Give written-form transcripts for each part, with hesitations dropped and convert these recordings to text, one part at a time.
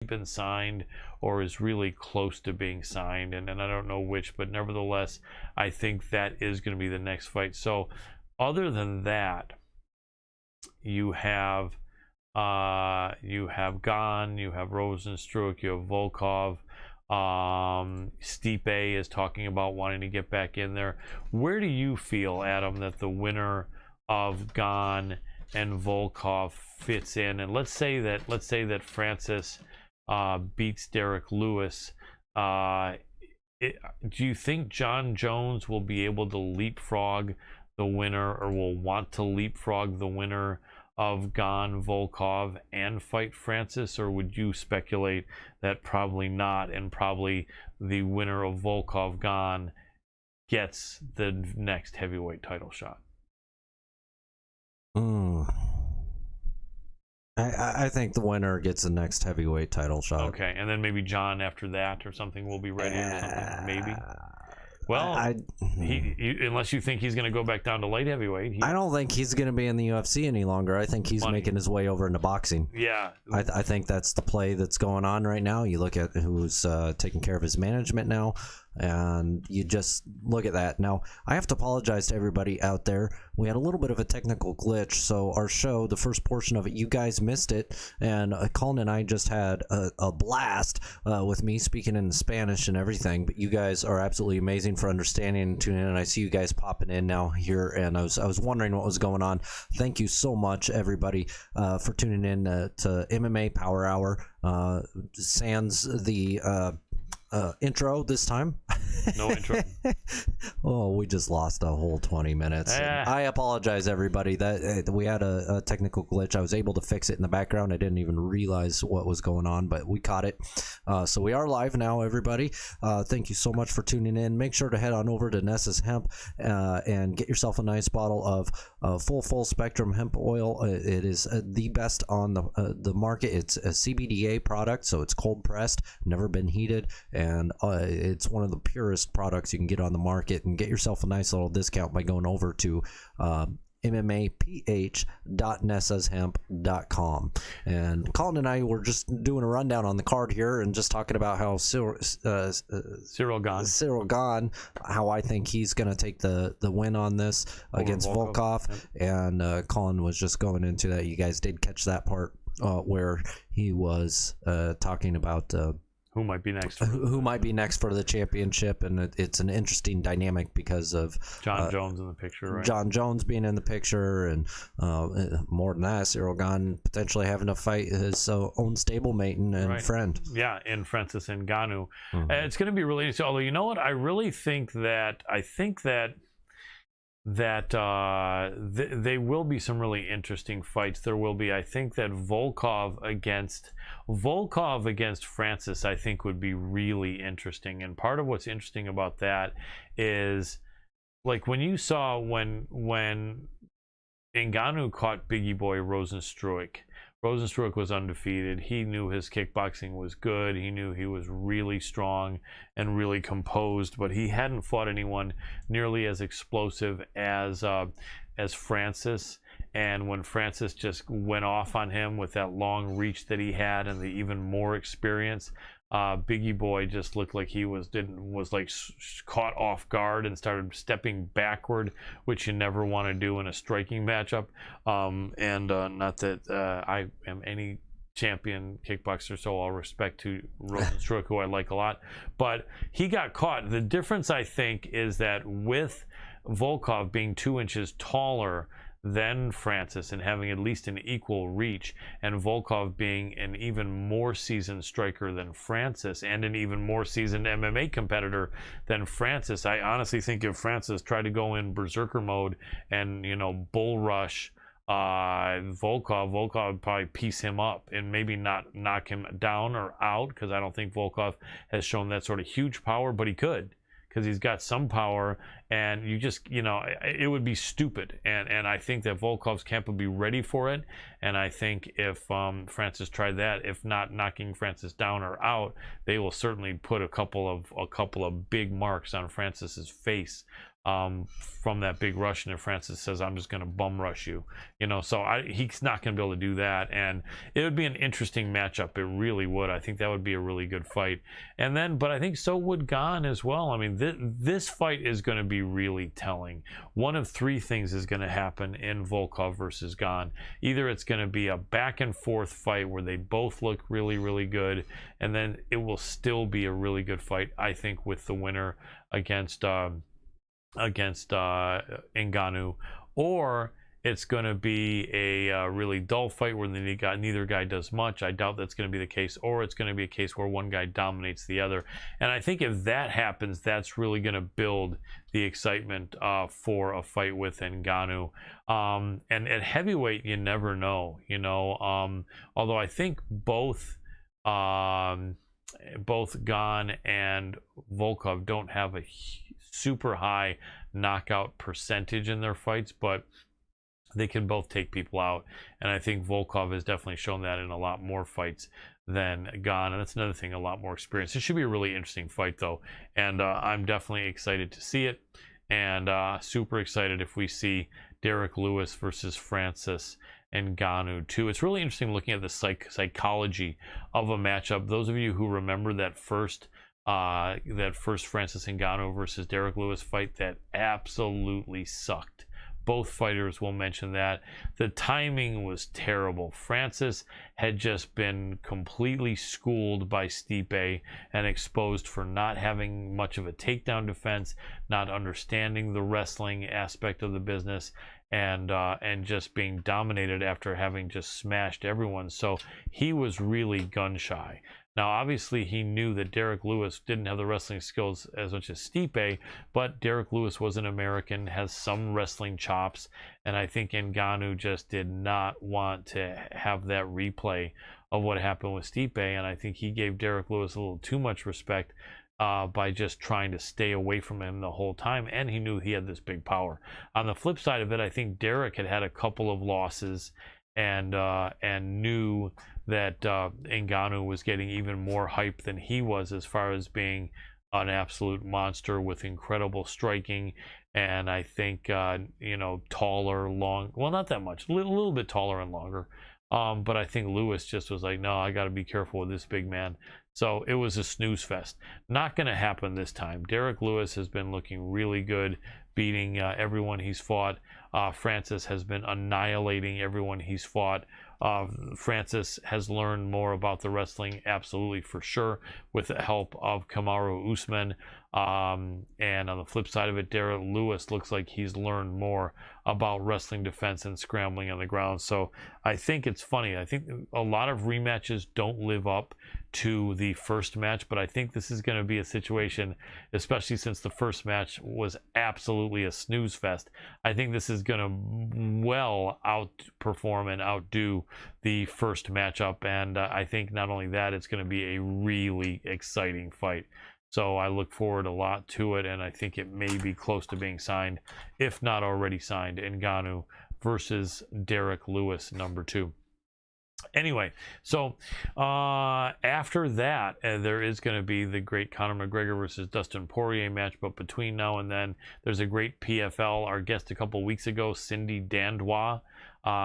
been signed or is really close to being signed, and I don't know which, but nevertheless, I think that is going to be the next fight. So other than that, you have Gane, you have Rosenstruck, you have Volkov. Stipe is talking about wanting to get back in there. Where do you feel, Adam, that the winner of Gane and Volkov fits in? And let's say that Francis beats Derek Lewis. Do you think John Jones will be able to leapfrog the winner, or will want to leapfrog the winner of Gane, Volkov, and fight Francis? Or would you speculate that probably not, and probably the winner of Volkov Gane gets the next heavyweight title shot? I think the winner gets the next heavyweight title shot. Okay, and then maybe John after that or something will be ready or something, maybe. Well, unless you think he's going to go back down to light heavyweight. I don't think he's going to be in the UFC any longer. I think he's making his way over into boxing. Yeah. I think that's the play that's going on right now. You look at who's taking care of his management now, and you just look at that. Now, I have to apologize to everybody out there. We had a little bit of a technical glitch, so our show, the first portion of it, you guys missed it, and Colin and I just had a blast with me speaking in Spanish and everything, but you guys are absolutely amazing for understanding and tuning in, and I see you guys popping in now here, and I was wondering what was going on. Thank you so much, everybody, for tuning in to MMA Power Hour. Sans the intro this time. No intro. Oh, we just lost a whole 20 minutes. I apologize, everybody. That we had a technical glitch. I was able to fix it in the background. I didn't even realize what was going on, but we caught it. So we are live now, everybody. Thank you so much for tuning in. Make sure to head on over to Nessa's Hemp and get yourself a nice bottle of full spectrum hemp oil. It is the best on the market. It's a CBDA product, so it's cold pressed, never been heated, and it's one of the purest products you can get on the market. And get yourself a nice little discount by going over to mmaph.nessashemp.com. And Colin and I were just doing a rundown on the card here and just talking about how Cyril Gane, how I think he's going to take the win on this against Volkov. Yep. And Colin was just going into that. You guys did catch that part where he was talking about who might be next? Who might be next for the championship? And it's an interesting dynamic because of John Jones in the picture, right? John Jones being in the picture, and more than that, Cyril Gane potentially having to fight his own stablemate and friend. Yeah, in Francis Ngannou. It's going to be really interesting. Although, you know what? I really think that they will be some really interesting fights. There will be. I think that Volkov against Francis, I think, would be really interesting. And part of what's interesting about that is, like, when you saw when Ngannou caught Biggie Boy Rosenstruck was undefeated. He knew his kickboxing was good. He knew he was really strong and really composed, but he hadn't fought anyone nearly as explosive as Francis. And when Francis just went off on him with that long reach that he had and the even more experience, Biggie Boy just looked like he was caught off guard and started stepping backward, which you never want to do in a striking matchup. Not that I am any champion kickboxer, so all respect to Rosenstruck, who I like a lot, but he got caught. The difference, I think, is that with Volkov being 2 inches taller than Francis and having at least an equal reach, and Volkov being an even more seasoned striker than Francis and an even more seasoned MMA competitor than Francis, I honestly think if Francis tried to go in berserker mode and, bull rush Volkov would probably piece him up and maybe not knock him down or out, because I don't think Volkov has shown that sort of huge power, but he could, because he's got some power. And you just, it would be stupid. And I think that Volkov's camp would be ready for it. And I think if Francis tried that, if not knocking Francis down or out, they will certainly put a couple of big marks on Francis's face. from that big rush, and if Francis says, I'm just going to bum rush you, so he's not going to be able to do that. And it would be an interesting matchup. It really would. I think that would be a really good fight. And then, but I think so would Nguyen as well. I mean, this fight is going to be really telling. One of three things is going to happen in Volkov versus Nguyen. Either it's going to be a back and forth fight where they both look really, really good, and then it will still be a really good fight, I think, with the winner against Ngannou, or it's going to be a really dull fight where neither guy does much. I doubt that's going to be the case. Or it's going to be a case where one guy dominates the other. And I think if that happens, that's really going to build the excitement for a fight with Ngannou. And at heavyweight, you never know, although I think both Nguyen and Volkov don't have a super high knockout percentage in their fights, but they can both take people out, and I think Volkov has definitely shown that in a lot more fights than Nguyen, and that's another thing, a lot more experience. It should be a really interesting fight though, and I'm definitely excited to see it, and super excited if we see Derek Lewis versus Francis Ngannou too. It's really interesting looking at the psychology of a matchup. Those of you who remember that first Francis Ngannou versus Derek Lewis fight that absolutely sucked. Both fighters will mention that. The timing was terrible. Francis had just been completely schooled by Stipe and exposed for not having much of a takedown defense, not understanding the wrestling aspect of the business, and just being dominated after having just smashed everyone. So he was really gun shy. Now, obviously, he knew that Derek Lewis didn't have the wrestling skills as much as Stipe, but Derek Lewis was an American, has some wrestling chops, and I think Ngannou just did not want to have that replay of what happened with Stipe, and I think he gave Derek Lewis a little too much respect by just trying to stay away from him the whole time, and he knew he had this big power. On the flip side of it, I think Derek had a couple of losses and knew that Ngannou was getting even more hype than he was as far as being an absolute monster with incredible striking, and I think taller, long, well, not that much, a little bit taller and longer, but I think Lewis just was like, no, I got to be careful with this big man. So it was a snooze fest. Not going to happen this time. Derek Lewis has been looking really good, beating everyone he's fought. Francis has been annihilating everyone he's fought. Francis has learned more about the wrestling, absolutely, for sure, with the help of Kamaru Usman. And on the flip side of it, Derek Lewis looks like he's learned more about wrestling defense and scrambling on the ground. So I think it's funny. I think a lot of rematches don't live up to the first match, but I think this is going to be a situation, especially since the first match was absolutely a snooze fest. I think this is going to well outperform and outdo the first matchup, and I think not only that, it's going to be a really exciting fight. So I look forward a lot to it, and I think it may be close to being signed, if not already signed. Ngannou versus Derek Lewis, number 2. Anyway, so after that, there is going to be the great Conor McGregor versus Dustin Poirier match, but between now and then, there's a great PFL. Our guest a couple weeks ago, Cindy Dandois,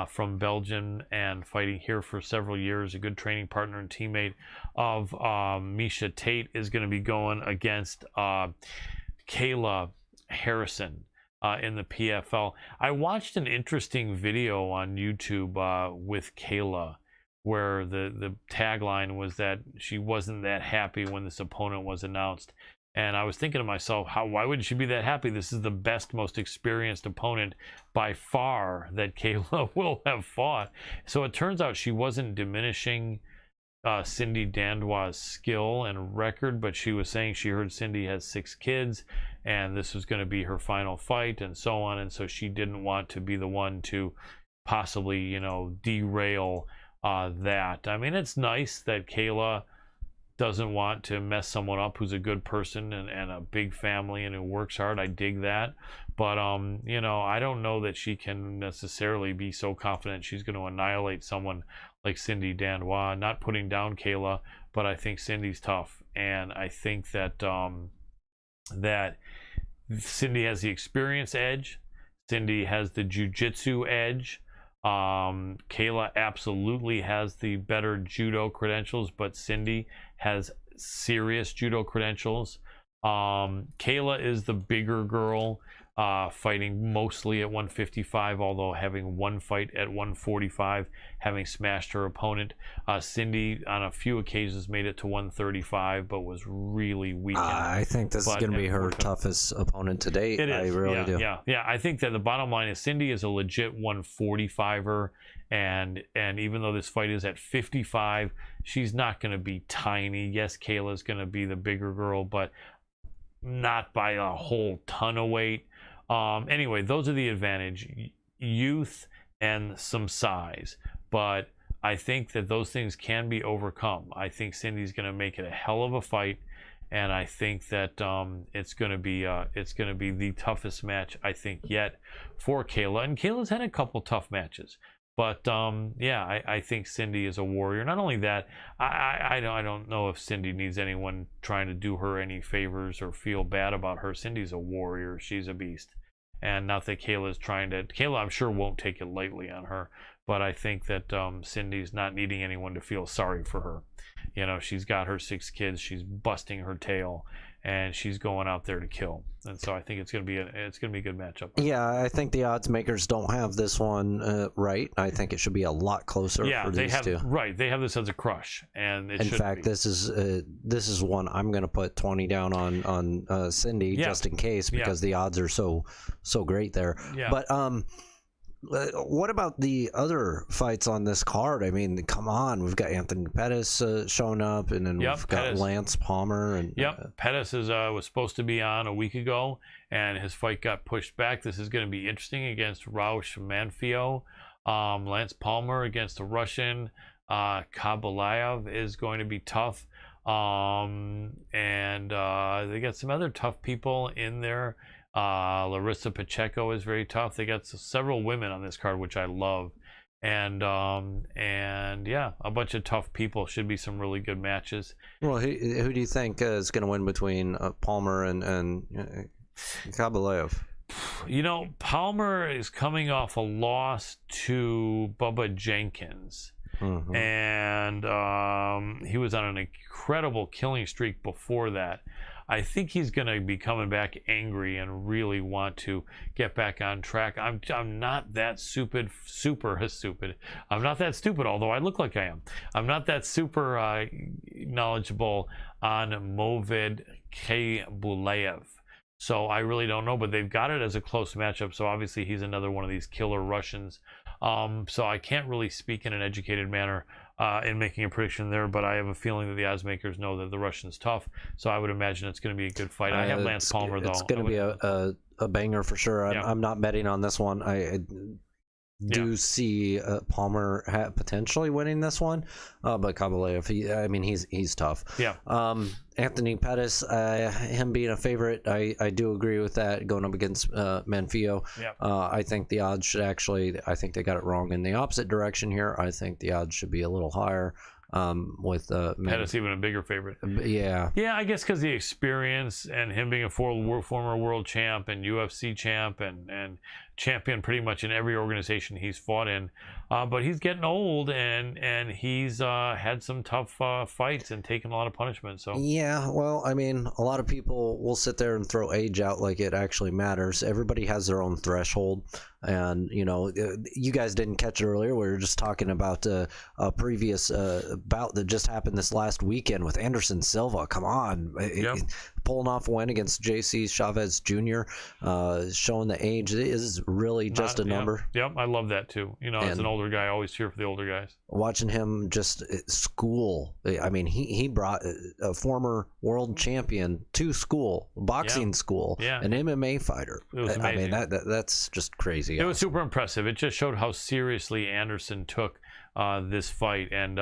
from Belgium and fighting here for several years, a good training partner and teammate of Misha Tate, is going to be going against Kayla Harrison in the PFL. I watched an interesting video on YouTube with Kayla, where the tagline was that she wasn't that happy when this opponent was announced. And I was thinking to myself, why would she be that happy? This is the best, most experienced opponent by far that Kayla will have fought. So it turns out she wasn't diminishing Cindy Dandois' skill and record, but she was saying she heard Cindy has 6 kids and this was going to be her final fight and so on. And so she didn't want to be the one to possibly, derail that. I mean, it's nice that Kayla doesn't want to mess someone up who's a good person and a big family and who works hard. I dig that. But, I don't know that she can necessarily be so confident she's going to annihilate someone like Cindy Dandois. Not putting down Kayla, but I think Cindy's tough. And I think that, that Cindy has the experience edge. Cindy has the jiu-jitsu edge. Kayla absolutely has the better judo credentials, but Cindy has serious judo credentials. Kayla is the bigger girl, fighting mostly at 155, although having one fight at 145, having smashed her opponent. Cindy on a few occasions made it to 135, but was really weakened. I think this is going to be her toughest opponent to date. It is. I really do. Yeah. I think that the bottom line is Cindy is a legit 145er, and even though this fight is at 55, she's not going to be tiny. Yes, Kayla's going to be the bigger girl, but not by a whole ton of weight. Anyway, those are the advantage: youth and some size. But I think that those things can be overcome. I think Cindy's going to make it a hell of a fight, and I think that it's going to be the toughest match I think yet for Kayla. And Kayla's had a couple tough matches. But I think Cindy is a warrior. Not only that, I don't know if Cindy needs anyone trying to do her any favors or feel bad about her. Cindy's a warrior. She's a beast. And not that Kayla's trying to... Kayla, I'm sure, won't take it lightly on her. But I think that Cindy's not needing anyone to feel sorry for her. You know, she's got her 6 kids. She's busting her tail. And she's going out there to kill, and so I think it's gonna be a good matchup. Yeah, I think the odds makers don't have this one right. I think it should be a lot closer. Yeah, for these two. Right. They have this as a crush, and in fact, this is one I'm gonna put 20 down on Cindy just in case, because the odds are so great there. Yeah. But what about the other fights on this card? I mean, come on, we've got Anthony Pettis showing up, and then we've got Lance Palmer. And Pettis was supposed to be on a week ago, and his fight got pushed back. This is going to be interesting against Raush Manfio. Lance Palmer against the Russian. Kabalayev is going to be tough. And they got some other tough people in there. Larissa Pacheco is very tough. They got several women on this card, which I love, and yeah, a bunch of tough people. Should be some really good matches. Well, who do you think is going to win between Palmer and Kabalayev? You know, Palmer is coming off a loss to Bubba Jenkins. Mm-hmm. And he was on an incredible killing streak before that. I think he's going to be coming back angry and really want to get back on track. I'm not that super stupid. I'm not that stupid, although I look like I am. I'm not that super knowledgeable on Moved Khabulayev. So I really don't know, but they've got it as a close matchup. So obviously he's another one of these killer Russians. So I can't really speak in an educated manner in making a prediction there, but I have a feeling that the odds makers know that the Russian's tough. So I would imagine it's going to be a good fight. I have Lance Palmer, though. It's going to be a banger for sure. I'm not betting on this one. I do see Palmer potentially winning this one, but Kabalayev, he's tough. Yeah. Anthony Pettis, him being a favorite, I do agree with that, going up against Manfio. Yeah. I think the odds should I think they got it wrong in the opposite direction here. I think the odds should be a little higher. With Pettis even a bigger favorite. Yeah, I guess because the experience and him being a former world champ and UFC champ and champion pretty much in every organization he's fought in, but he's getting old and he's had some tough fights and taken a lot of punishment. So yeah, well, I mean, a lot of people will sit there and throw age out like it actually matters. Everybody has their own threshold. And, you know, you guys didn't catch it earlier. We were just talking about a previous bout that just happened this last weekend with Anderson Silva. Come on. Pulling off a win against JC Chavez Jr., showing the age. It is really just a number. Yep, I love that too. You know, as an older guy, I always cheer for the older guys. Watching him just school. I mean, he brought a former world champion to school, boxing school, an MMA fighder. It was amazing. I mean, that's just crazy. It was super impressive. It just showed how seriously Anderson took this fight, and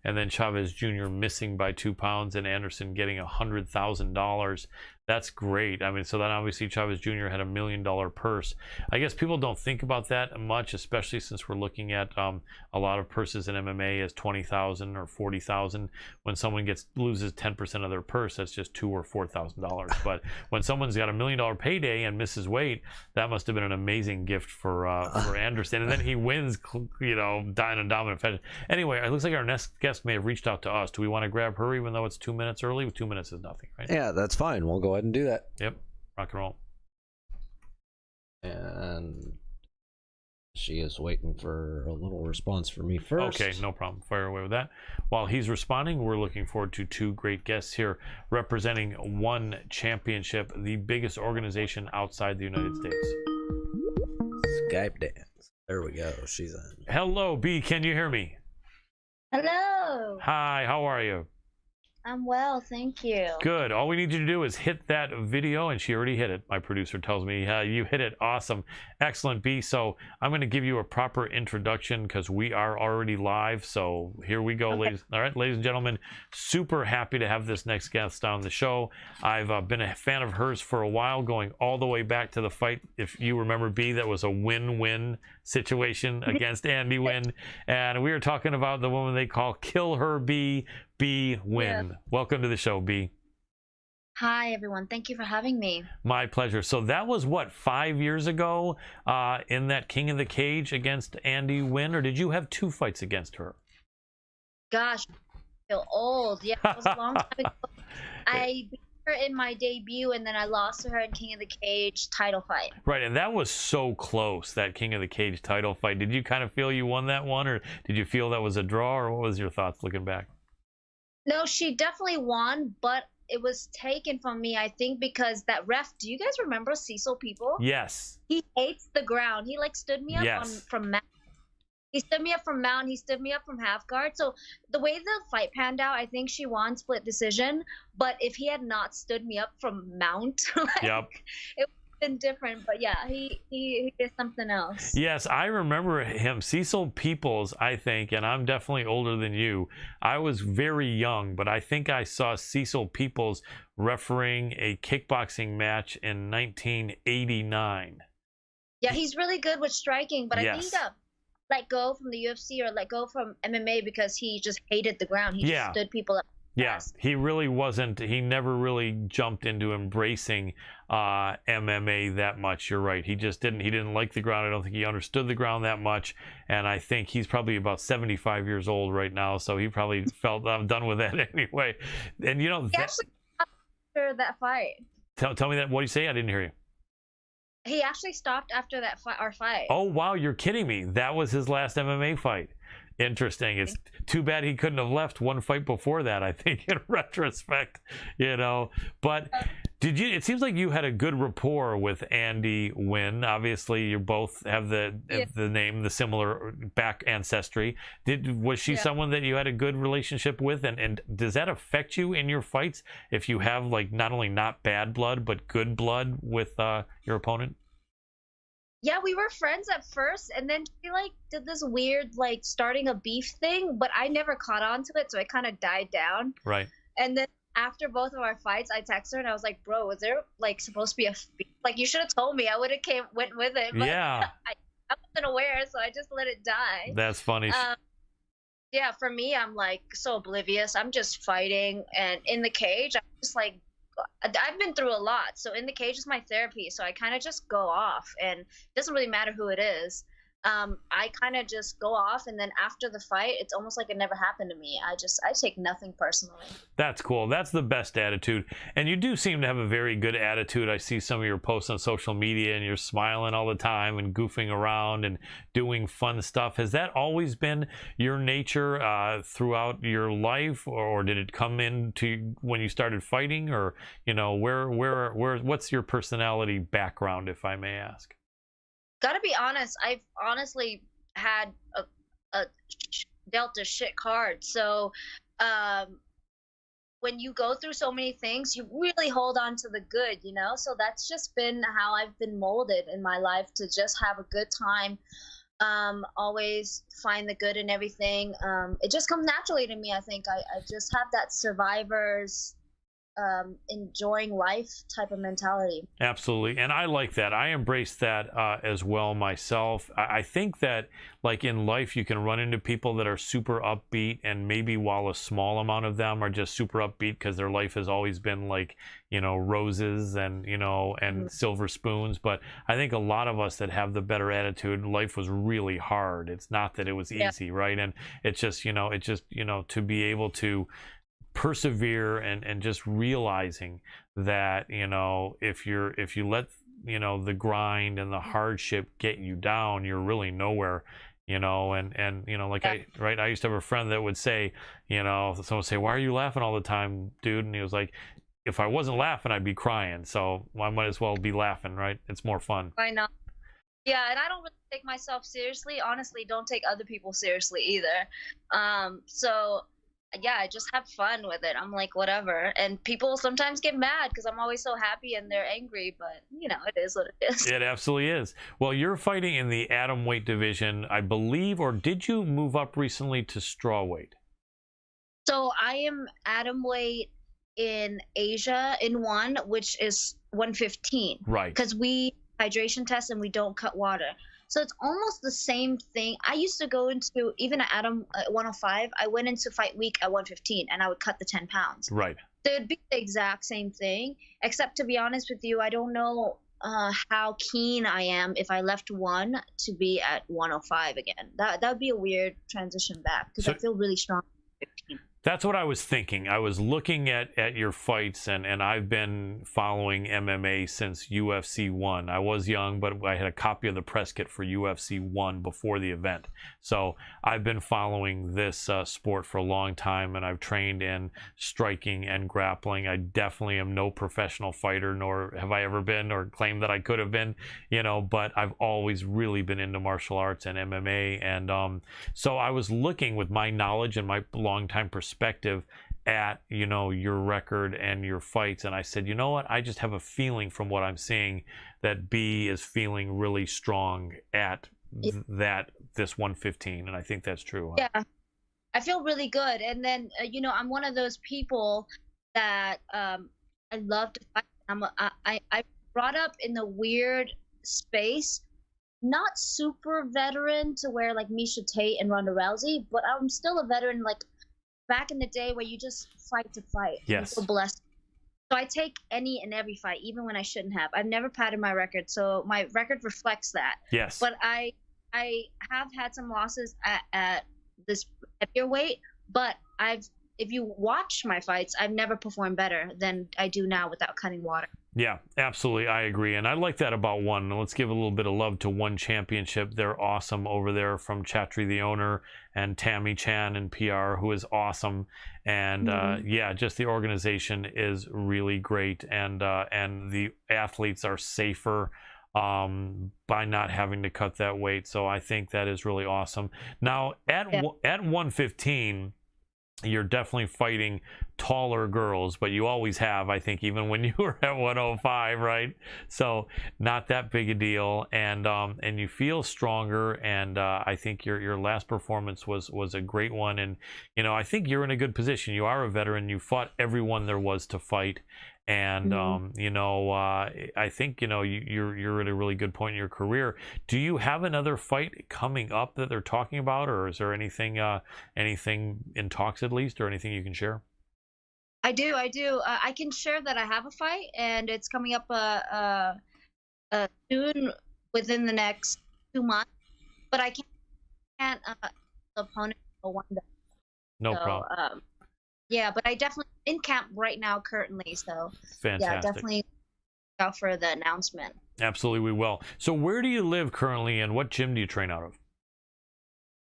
then Chavez Jr. missing by 2 pounds and Anderson getting $100,000. That's great. I mean, so then obviously Chavez Jr. had $1 million purse. I guess people don't think about that much, especially since we're looking at a lot of purses in MMA as 20,000 or 40,000. When someone loses 10% of their purse, that's just $2,000 or $4,000. But when someone's got $1 million payday and misses weight, that must have been an amazing gift for Anderson. And then he wins, you know, in a dominant fashion. Anyway, it looks like our next guest may have reached out to us. Do we want to grab her, even though it's 2 minutes early? 2 minutes is nothing, right? Yeah, that's fine. We'll go ahead and do that. Yep, rock and roll. And she is waiting for a little response from me first. Okay, no problem. Fire away with that. While he's responding, we're looking forward to 2 great guests here representing One Championship, the biggest organization outside the United States. Skype dance. There we go. She's in. Hello, B. Can you hear me? Hello. Hi, how are you? I'm well, thank you. Good. All we need you to do is hit that video, and she already hit it. My producer tells me you hit it. Awesome. Excellent, B. So I'm going to give you a proper introduction because we are already live. So here we go, ladies. All right, ladies and gentlemen, super happy to have this next guest on the show. I've been a fan of hers for a while, going all the way back to the fight. If you remember, B, that was a win-win situation against Andy Nguyen. And we were talking about the woman they call Kill Her B. B. Nguyen. Yeah. Welcome to the show, B. Hi, everyone. Thank you for having me. My pleasure. So that was, what, 5 years ago in that King of the Cage against Andy Nguyen? Or did you have 2 fights against her? Gosh, I feel old. Yeah, it was a long time ago. I beat her in my debut, and then I lost to her in King of the Cage title fight. Right, and that was so close, that King of the Cage title fight. Did you kind of feel you won that one, or did you feel that was a draw, or what was your thoughts looking back? No, she definitely won, but it was taken from me, I think, because that ref, do you guys remember Cecil People? Yes. He hates the ground. He, like, stood me up from mount. He stood me up from mount. He stood me up from half guard. So the way the fight panned out, I think she won split decision. But if he had not stood me up from mount, like, yep, it been different. But yeah, he did something else. Yes, I remember him. Cecil Peoples, I think, and I'm definitely older than you. I was very young, but I think I saw Cecil Peoples refereeing a kickboxing match in 1989. Yeah, he's really good with striking, but yes, I think he got let go from the UFC or let go from MMA because he just hated the ground. He just stood people up. Yeah, he really wasn't. He never really jumped into embracing MMA that much. You're right. He just didn't. He didn't like the ground. I don't think he understood the ground that much. And I think he's probably about 75 years old right now. So he probably felt, I'm done with that anyway. And you know, he actually stopped after that fight. Tell me that. What do you say? I didn't hear you. He actually stopped after that our fight. Oh wow, you're kidding me. That was his last MMA fight. Interesting. It's too bad he couldn't have left one fight before that, I think, in retrospect, you know. But it seems like you had a good rapport with Andy Nguyen. Obviously, you both have the name, the similar back ancestry. Was she someone that you had a good relationship with? And does that affect you in your fights if you have, like, not only not bad blood, but good blood with your opponent? Yeah, we were friends at first, and then she, like, did this weird, like, starting a beef thing, but I never caught on to it, so it kind of died down. Right. And then after both of our fights, I texted her, and I was like, bro, was there, like, supposed to be a beef? Like, you should have told me. I would have went with it. But yeah. I wasn't aware, so I just let it die. That's funny. Yeah, for me, I'm, like, so oblivious. I'm just fighting, and in the cage, I'm just, like, I've been through a lot, so in the cage is my therapy, so I kind of just go off, and it doesn't really matter who it is. I kind of just go off, and then after the fight, it's almost like it never happened to me. I take nothing personally. That's cool. That's the best attitude. And you do seem to have a very good attitude. I see some of your posts on social media, and you're smiling all the time and goofing around and doing fun stuff. Has that always been your nature throughout your life, or did it come into when you started fighting, or, you know, what's your personality background, if I may ask? Gotta be honest, I've honestly had dealt a shit card. So when you go through so many things, you really hold on to the good, you know? So that's just been how I've been molded in my life, to just have a good time, always find the good in everything. It just comes naturally to me, I think. I just have that survivor's enjoying life type of mentality. Absolutely. And I like that. I embrace that as well myself. I think that, like in life, you can run into people that are super upbeat, and maybe while a small amount of them are just super upbeat because their life has always been like, you know, roses and, you know, and silver spoons. But I think a lot of us that have the better attitude, life was really hard. It's not that it was easy, right? And it's just, you know, to be able to persevere and just realizing that, you know, if you let, you know, the grind and the hardship get you down, you're really nowhere, you know. And you know, like I used to have a friend that would say, you know, someone would say, why are you laughing all the time, dude? And he was like, if I wasn't laughing, I'd be crying, so I might as well be laughing, right? It's more fun. I know. Yeah, and I don't really take myself seriously. Honestly, don't take other people seriously either. So yeah, I just have fun with it. I'm like, whatever. And people sometimes get mad because I'm always so happy and they're angry, but you know, it is what it is. It absolutely is. Well, you're fighting in the Atomweight division, I believe, or did you move up recently to strawweight? So I am Atomweight in Asia in one, which is 115. Right. Because we hydration test and we don't cut water. So it's almost the same thing. I used to go into, even at Atom 105, I went into fight week at 115 and I would cut the 10 pounds. Right. So it'd be the exact same thing, except to be honest with you, I don't know how keen I am if I left one to be at 105 again. That would be a weird transition back because I feel really strong at 15. That's what I was thinking. I was looking at your fights, and I've been following MMA since UFC 1. I was young, but I had a copy of the press kit for UFC 1 before the event. So I've been following this sport for a long time, and I've trained in striking and grappling. I definitely am no professional fighter, nor have I ever been or claimed that I could have been, you know, but I've always really been into martial arts and MMA. And so I was looking with my knowledge and my long-time perspective at, you know, your record and your fights, and I said, you know what, I just have a feeling from what I'm seeing that B is feeling really strong at this 115, and I think that's true. Yeah, I feel really good. And then you know, I'm one of those people that I love to fight. I brought up in the weird space, not super veteran to where like Misha Tate and Ronda Rousey, but I'm still a veteran, like back in the day where you just fight to fight. Yes. I'm so blessed. So I take any and every fight, even when I shouldn't have. I've never padded my record, so my record reflects that. Yes. But I have had some losses at this heavier weight, but if you watch my fights, I've never performed better than I do now without cutting water. Yeah, absolutely. I agree. And I like that about One. Let's give a little bit of love to One Championship. They're awesome over there, from Chatri, the owner, and Tammy Chan and PR, who is awesome. And yeah, just the organization is really great. And the athletes are safer by not having to cut that weight. So I think that is really awesome. Now, at 115, you're definitely fighting taller girls, but you always have, I think, even when you were at 105, right? So not that big a deal, and you feel stronger, and I think your last performance was a great one, and you know, I think you're in a good position. You are a veteran. You fought everyone there was to fight, and you know, I think, you know, you're at a really good point in your career. Do you have another fight coming up that they're talking about, or is there anything in talks at least, or anything you can share? I do. I can share that I have a fight, and it's coming up soon, within the next 2 months. But I can't the opponent for one day. No problem. Yeah, but I definitely in camp right now currently. So fantastic. Yeah, definitely look out for the announcement. Absolutely, we will. So where do you live currently, and what gym do you train out of?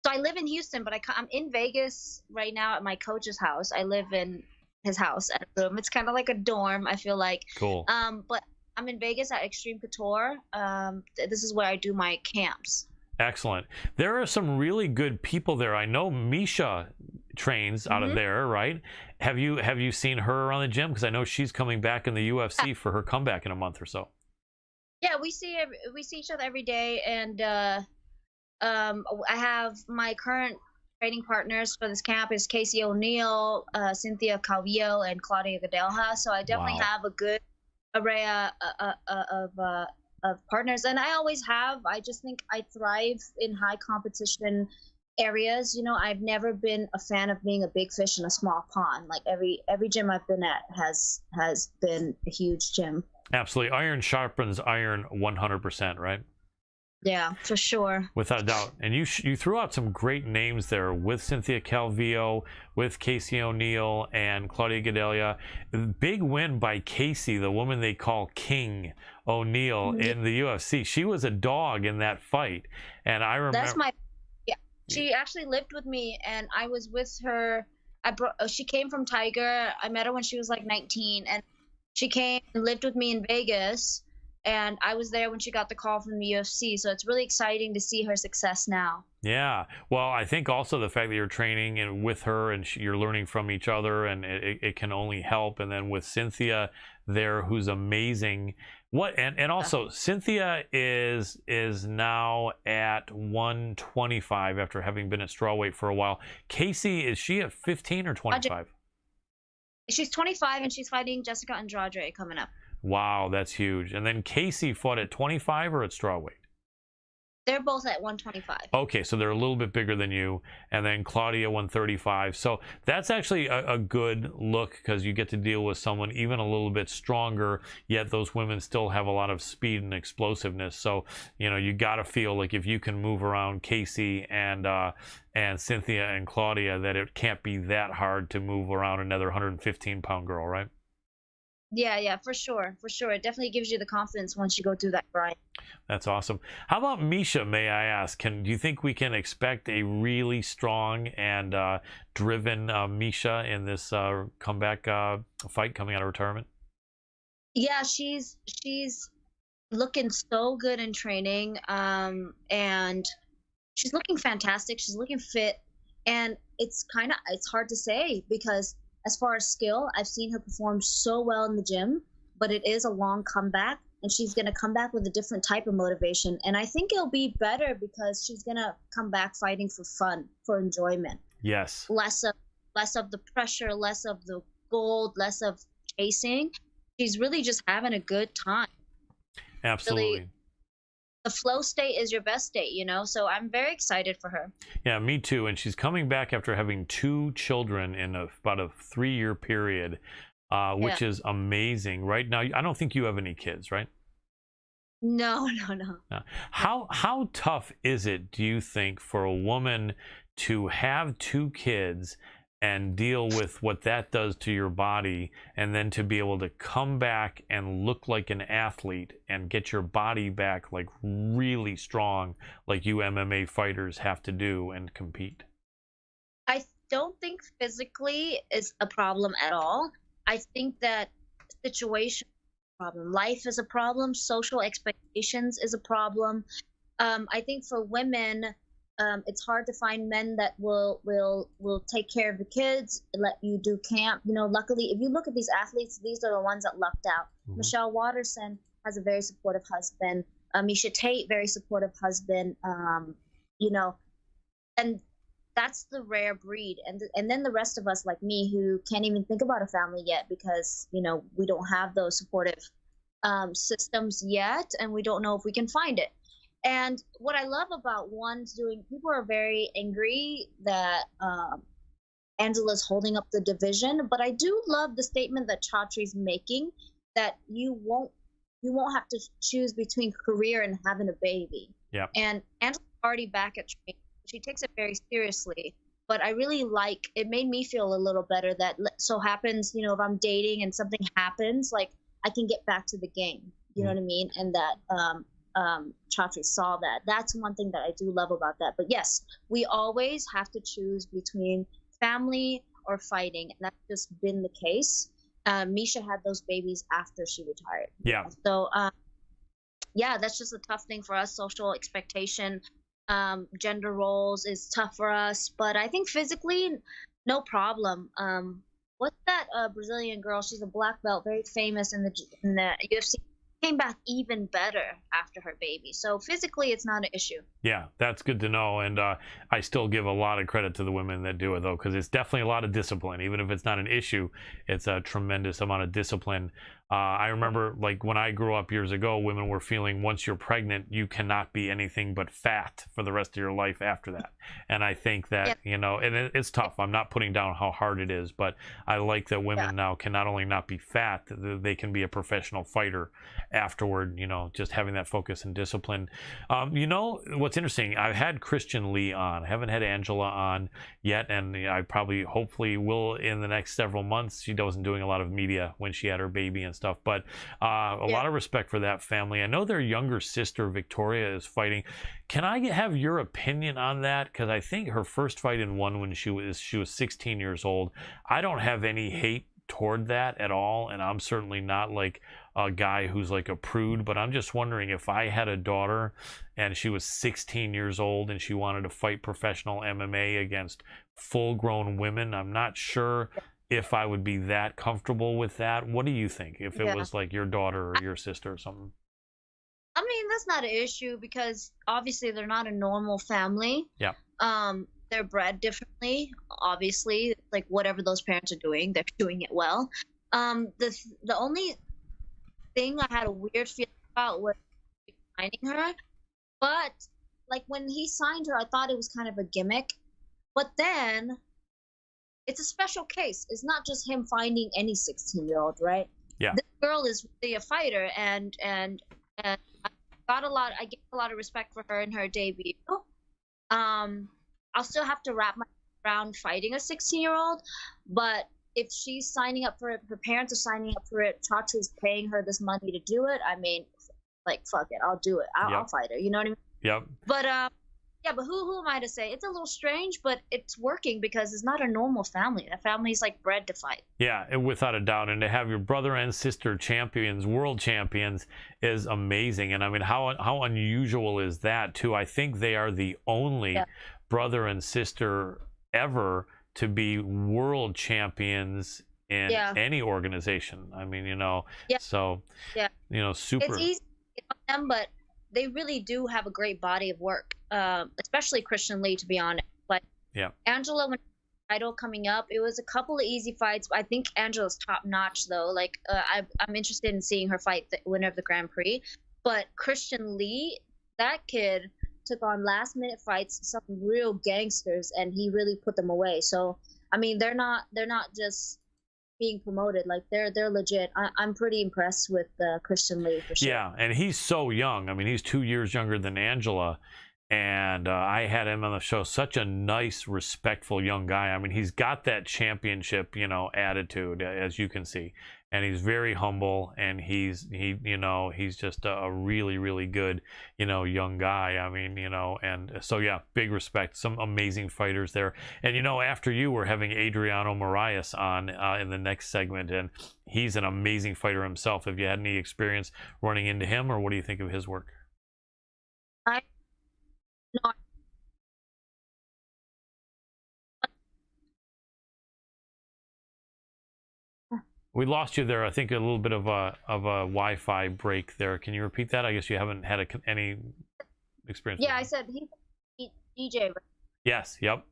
So I live in Houston, but I'm in Vegas right now at my coach's house. I live in his house at a room. It's kind of like a dorm, I feel like. Cool. But I'm in Vegas at Extreme Couture. This is where I do my camps. Excellent. There are some really good people there. I know Misha trains out of there, right? Have you seen her around the gym? Because I know she's coming back in the UFC for her comeback in a month or so. Yeah, we see each other every day, and I have my current training partners for this camp is Casey O'Neill, Cynthia Calvillo, and Claudia Gadelha. So I definitely Wow. have a good array of partners, and I always have. I just think I thrive in high competition areas. I've never been a fan of being a big fish in a small pond. Like every gym I've been at has been a huge gym. Absolutely. Iron sharpens iron 100%, right? Yeah, for sure. Without a doubt. And you threw out some great names there with Cynthia Calvillo, with Casey O'Neill, and Claudia Gadelha. Big win by Casey, the woman they call King O'Neill in the UFC. She was a dog in that fight. And I remember... She actually lived with me, and I was with her. She came from Tiger. I met her when she was like 19, and she came and lived with me in Vegas. And I was there when she got the call from the UFC. So it's really exciting to see her success now. Yeah. Well, I think also the fact that you're training and with her and you're learning from each other, and it can only help. And then with Cynthia there, who's amazing. And also Cynthia is now at 125 after having been at strawweight for a while. Casey, is she at 15 or 25? She's 25, and she's fighting Jessica Andrade coming up. Wow, that's huge. And then Casey fought at 25 or at strawweight? They're both at 125. Okay, so they're a little bit bigger than you. And then Claudia 135. So that's actually a good look, because you get to deal with someone even a little bit stronger, yet those women still have a lot of speed and explosiveness. So, you got to feel like if you can move around Casey and Cynthia and Claudia, that it can't be that hard to move around another 115-pound girl, right? Yeah, for sure. It definitely gives you the confidence once you go through that grind. That's awesome. How about Misha, may I ask? Do you think we can expect a really strong and driven Misha in this comeback fight coming out of retirement? Yeah, she's looking so good in training, and she's looking fantastic. She's looking fit, and it's hard to say, because as far as skill, I've seen her perform so well in the gym, but it is a long comeback, and she's going to come back with a different type of motivation. And I think it'll be better because she's going to come back fighting for fun, for enjoyment. Yes. Less of the pressure, less of the gold, less of chasing. She's really just having a good time. Absolutely. Really, the flow state is your best state, so I'm very excited for her. Yeah, me too. And she's coming back after having 2 children in about a 3-year period, which is amazing. Right now, I don't think you have any kids, right? No. How tough is it, do you think, for a woman to have 2 kids and deal with what that does to your body, and then to be able to come back and look like an athlete and get your body back like really strong, like you MMA fighters have to do and compete? I don't think physically is a problem at all. I think that situation is a problem. Life is a problem. Social expectations is a problem. I think for women, it's hard to find men that will take care of the kids, let you do camp. Luckily, if you look at these athletes, these are the ones that lucked out. Mm-hmm. Michelle Watterson has a very supportive husband. Misha Tate, very supportive husband. And that's the rare breed. And then the rest of us, like me, who can't even think about a family yet because we don't have those supportive systems yet, and we don't know if we can find it. And what I love about people are very angry that Angela's holding up the division, but I do love the statement that Chatri's making, that you won't have to choose between career and having a baby. Yeah. And Angela's already back at training. She takes it very seriously, but I really it made me feel a little better that so happens, if I'm dating and something happens, like I can get back to the game. You know what I mean? And that Chatri saw that. That's one thing that I do love about that. But yes, we always have to choose between family or fighting, and that's just been the case. Misha had those babies after she retired. Yeah. So that's just a tough thing for us. Social expectation, gender roles is tough for us, but I think physically, no problem. What's that Brazilian girl? She's a black belt, very famous in the UFC. came back even better after her baby. So physically, it's not an issue. Yeah, that's good to know. And I still give a lot of credit to the women that do it, though, because it's definitely a lot of discipline. Even if it's not an issue, it's a tremendous amount of discipline. I remember, like, when I grew up years ago, women were feeling once you're pregnant, you cannot be anything but fat for the rest of your life after that. And I think that, you know, and it's tough. I'm not putting down how hard it is, but I like that women now can not only not be fat, they can be a professional fighter afterward, you know, just having that focus and discipline. You know, what's interesting, I've had Christian Lee on. I haven't had Angela on yet, and I probably, hopefully will in the next several months. She wasn't doing a lot of media when she had her baby and stuff, but a lot of respect for that family. I know their younger sister Victoria is fighting. Can I have your opinion on that? Because I think her first fight in won when she was 16 years old. I don't have any hate toward that at all, and I'm certainly not like a guy who's like a prude, but I'm just wondering, if I had a daughter and she was 16 years old and she wanted to fight professional MMA against full-grown women, I'm not sure if I would be that comfortable with that. What do you think if it was like your daughter or your sister or something? I mean, that's not an issue because obviously they're not a normal family. Yeah. They're bred differently. Obviously, like whatever those parents are doing, they're doing it well. The only thing I had a weird feeling about was signing her, but like when he signed her, I thought it was kind of a gimmick. But then it's a special case. It's not just him finding any 16-year-old, right? Yeah. This girl is really a fighter, and I get a lot of respect for her in her debut. I'll still have to wrap my around fighting a 16-year-old, but if she's signing up for it, her parents are signing up for it, Chachu's paying her this money to do it, I mean, like, fuck it, I'll do it. I'll fight her, you know what I mean? Yep. But yeah, but who am I to say? It's a little strange, but it's working because it's not a normal family. The family's like bred to fight. Yeah, and without a doubt. And to have your brother and sister champions, world champions, is amazing. And I mean, how unusual is that too? I think they are the only brother and sister ever to be world champions in any organization. I mean, you know, so you know, super. It's easy on them, but they really do have a great body of work, especially Christian Lee, to be honest. But Angela, when title coming up, it was a couple of easy fights. I think Angela's top notch, though. Like, I'm interested in seeing her fight the winner of the Grand Prix. But Christian Lee, that kid took on last minute fights, some real gangsters, and he really put them away. So, I mean, they're not just being promoted, like they're legit. I'm pretty impressed with Christian Lee for sure. Yeah, and he's so young. I mean, he's 2 years younger than Angela, and I had him on the show. Such a nice, respectful young guy. I mean, he's got that championship, you know, attitude, as you can see, and he's very humble, and he's just a really, really good, you know, young guy. I mean, you know, and so yeah, big respect. Some amazing fighters there. And you know, after you, we're having Adriano Moraes on in the next segment, and he's an amazing fighter himself. Have you had any experience running into him, or what do you think of his work? We lost you there. I think a little bit of a Wi-Fi break there. Can you repeat that? I guess you haven't had any experience. Yeah, I said he's DJ. Yes. Yep.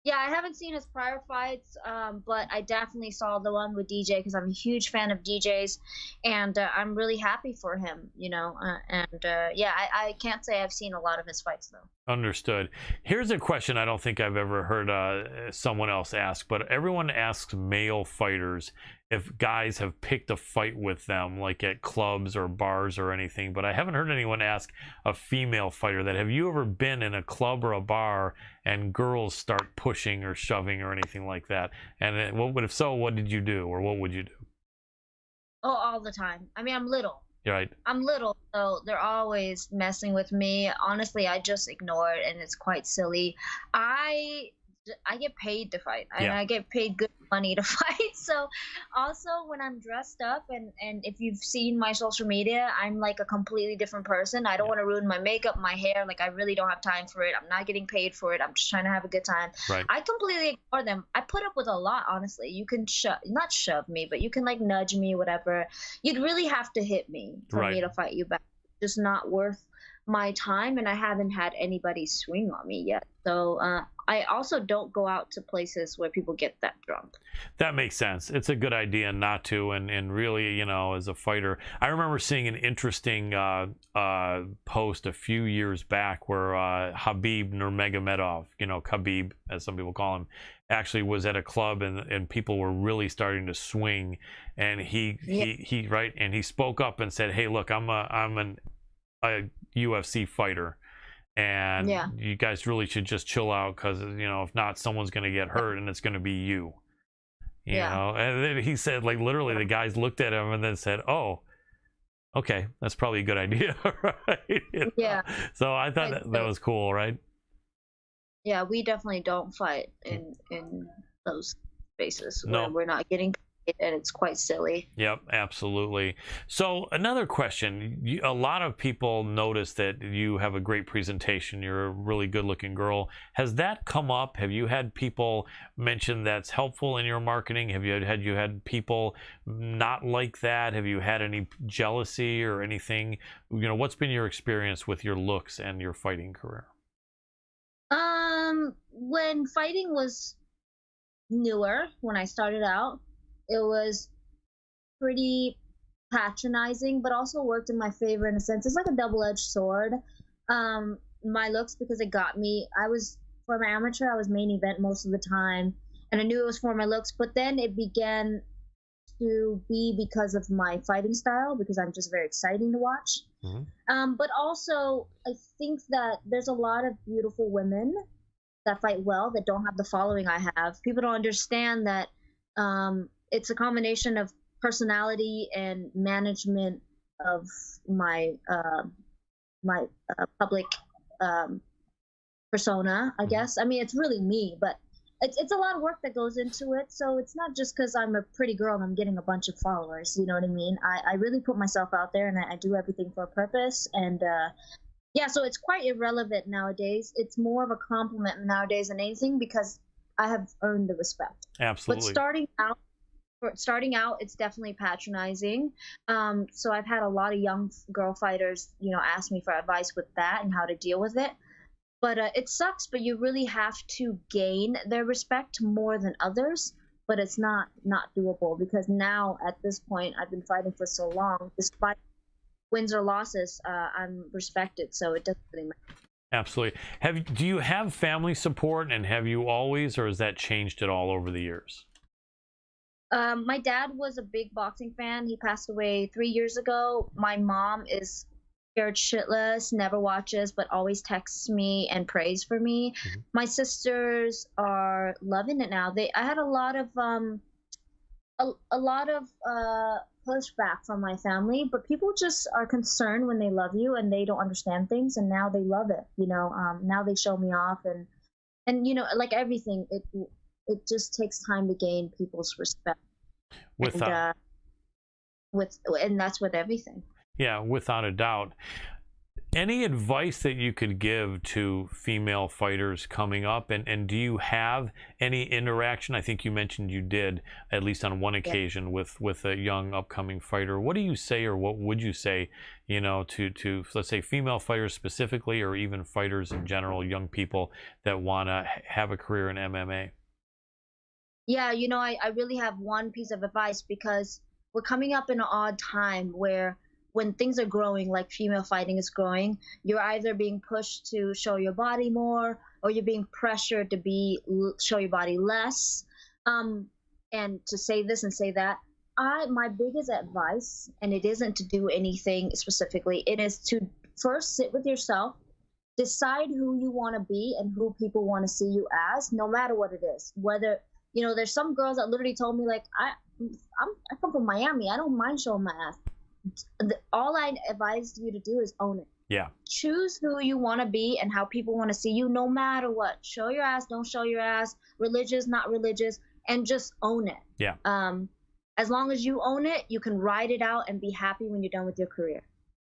Yeah, I haven't seen his prior fights, but I definitely saw the one with DJ because I'm a huge fan of DJ's, and I'm really happy for him, you know. Yeah, I can't say I've seen a lot of his fights, though. Understood. Here's a question I don't think I've ever heard someone else ask, but everyone asks male fighters if guys have picked a fight with them, like at clubs or bars or anything, but I haven't heard anyone ask a female fighter that. Have you ever been in a club or a bar and girls start pushing or shoving or anything like that? And if so, what did you do, or what would you do? Oh, all the time. I mean, I'm little. Right. I'm little, so they're always messing with me. Honestly, I just ignore it, and it's quite silly. I I get paid to fight, and Yeah. I get paid good money to fight. So also when I'm dressed up, and if you've seen my social media, I'm like a completely different person. I don't want to ruin my makeup, my hair. Like I really don't have time for it. I'm not getting paid for it. I'm just trying to have a good time. Right. I completely ignore them. I put up with a lot, honestly. You can not shove me, but you can like nudge me, whatever. You'd really have to hit me for me to fight you back. Just not worth my time, and I haven't had anybody swing on me yet. So I also don't go out to places where people get that drunk. That makes sense. It's a good idea not to, and really, you know, as a fighter, I remember seeing an interesting post a few years back where Khabib Nurmagomedov, you know, Khabib as some people call him, actually was at a club, and people were really starting to swing, and he spoke up and said, "Hey, look, I'm a UFC fighter, and you guys really should just chill out, because, you know, if not, someone's going to get hurt, and it's going to be you." You know, and then he said, like, literally the guys looked at him and then said, "Oh, okay, that's probably a good idea." Right? You know? Yeah. So I thought that was cool, right? Yeah, we definitely don't fight in those spaces No. where we're not getting paid, and it's quite silly. Yep, absolutely. So another question, a lot of people notice that you have a great presentation. You're a really good looking girl. Has that come up? Have you had people mention that's helpful in your marketing? Have you had people not like that? Have you had any jealousy or anything? You know, what's been your experience with your looks and your fighting career? When fighting was newer, when I started out, it was pretty patronizing, but also worked in my favor in a sense. It's like a double-edged sword. My looks, because it got me. For an amateur, I was main event most of the time, and I knew it was for my looks, but then it began to be because of my fighting style, because I'm just very exciting to watch. Mm-hmm. But also, I think that there's a lot of beautiful women that fight well that don't have the following I have. People don't understand that it's a combination of personality and management of my public persona, I guess. I mean, it's really me, but it's a lot of work that goes into it. So it's not just because I'm a pretty girl and I'm getting a bunch of followers. You know what I mean? I really put myself out there, and I do everything for a purpose. And yeah, so it's quite irrelevant nowadays. It's more of a compliment nowadays than anything, because I have earned the respect. Absolutely. But starting out, it's definitely patronizing. So I've had a lot of young girl fighters, you know, ask me for advice with that and how to deal with it. But it sucks, but you really have to gain their respect more than others. But it's not doable, because now at this point, I've been fighting for so long, despite wins or losses, I'm respected, so it doesn't really matter. Absolutely. Do you have family support, and have you always, or has that changed at all over the years? My dad was a big boxing fan. He passed away 3 years ago. My mom is scared shitless, never watches, but always texts me and prays for me. Mm-hmm. My sisters are loving it now. I had a lot of pushback from my family, but people just are concerned when they love you and they don't understand things, and now they love it. You know, now they show me off, and you know, like everything, it just takes time to gain people's respect. And that's with everything. Yeah, without a doubt. Any advice that you could give to female fighters coming up, and do you have any interaction? I think you mentioned you did, at least on one occasion, with a young upcoming fighter. What do you say, or what would you say, you know, to let's say female fighters specifically, or even fighters in general, young people that want to have a career in MMA? Yeah, you know, I really have one piece of advice, because we're coming up in an odd time where, when things are growing, like female fighting is growing, you're either being pushed to show your body more, or you're being pressured to show your body less, and to say this and say that. My biggest advice, and it isn't to do anything specifically, it is to first sit with yourself, decide who you want to be and who people want to see you as, no matter what it is. Whether, you know, there's some girls that literally told me, like, I come from Miami, I don't mind showing my ass. All I advise you to do is own it. Yeah. Choose who you want to be and how people want to see you, no matter what. Show your ass, don't show your ass, religious, not religious, and just own it. Yeah. As long as you own it, you can ride it out and be happy when you're done with your career.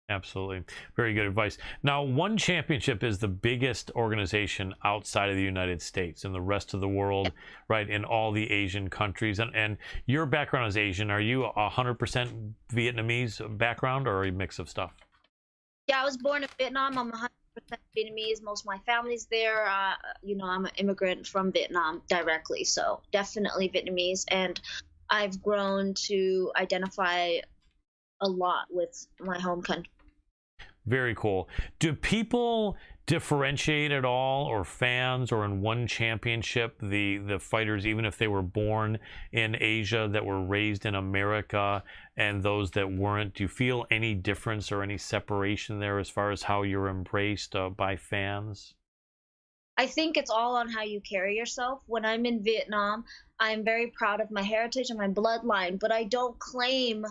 Absolutely. Very good advice. Now, One Championship is the biggest organization outside of the United States and the rest of the world, right, in all the Asian countries. And your background is Asian. Are you 100% Vietnamese background or a mix of stuff? Yeah, I was born in Vietnam. I'm 100% Vietnamese. Most of my family's there. You know, I'm an immigrant from Vietnam directly, so definitely Vietnamese. And I've grown to identify a lot with my home country. Very cool. Do people differentiate at all, or fans, or in One Championship, the fighters, even if they were born in Asia, that were raised in America, and those that weren't? Do you feel any difference or any separation there as far as how you're embraced by fans? I think it's all on how you carry yourself. When I'm in Vietnam, I'm very proud of my heritage and my bloodline, but I don't claim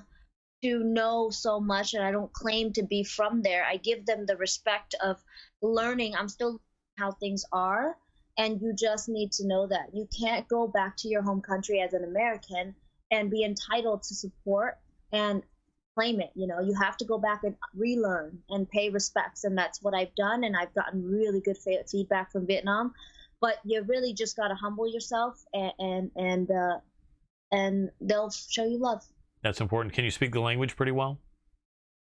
to know so much, and I don't claim to be from there. I give them the respect of learning. I'm still learning how things are, and you just need to know that you can't go back to your home country as an American and be entitled to support and claim it. You know, you have to go back and relearn and pay respects, and that's what I've done, and I've gotten really good feedback from Vietnam. But you really just got to humble yourself, and they'll show you love. That's important. Can you speak the language pretty well?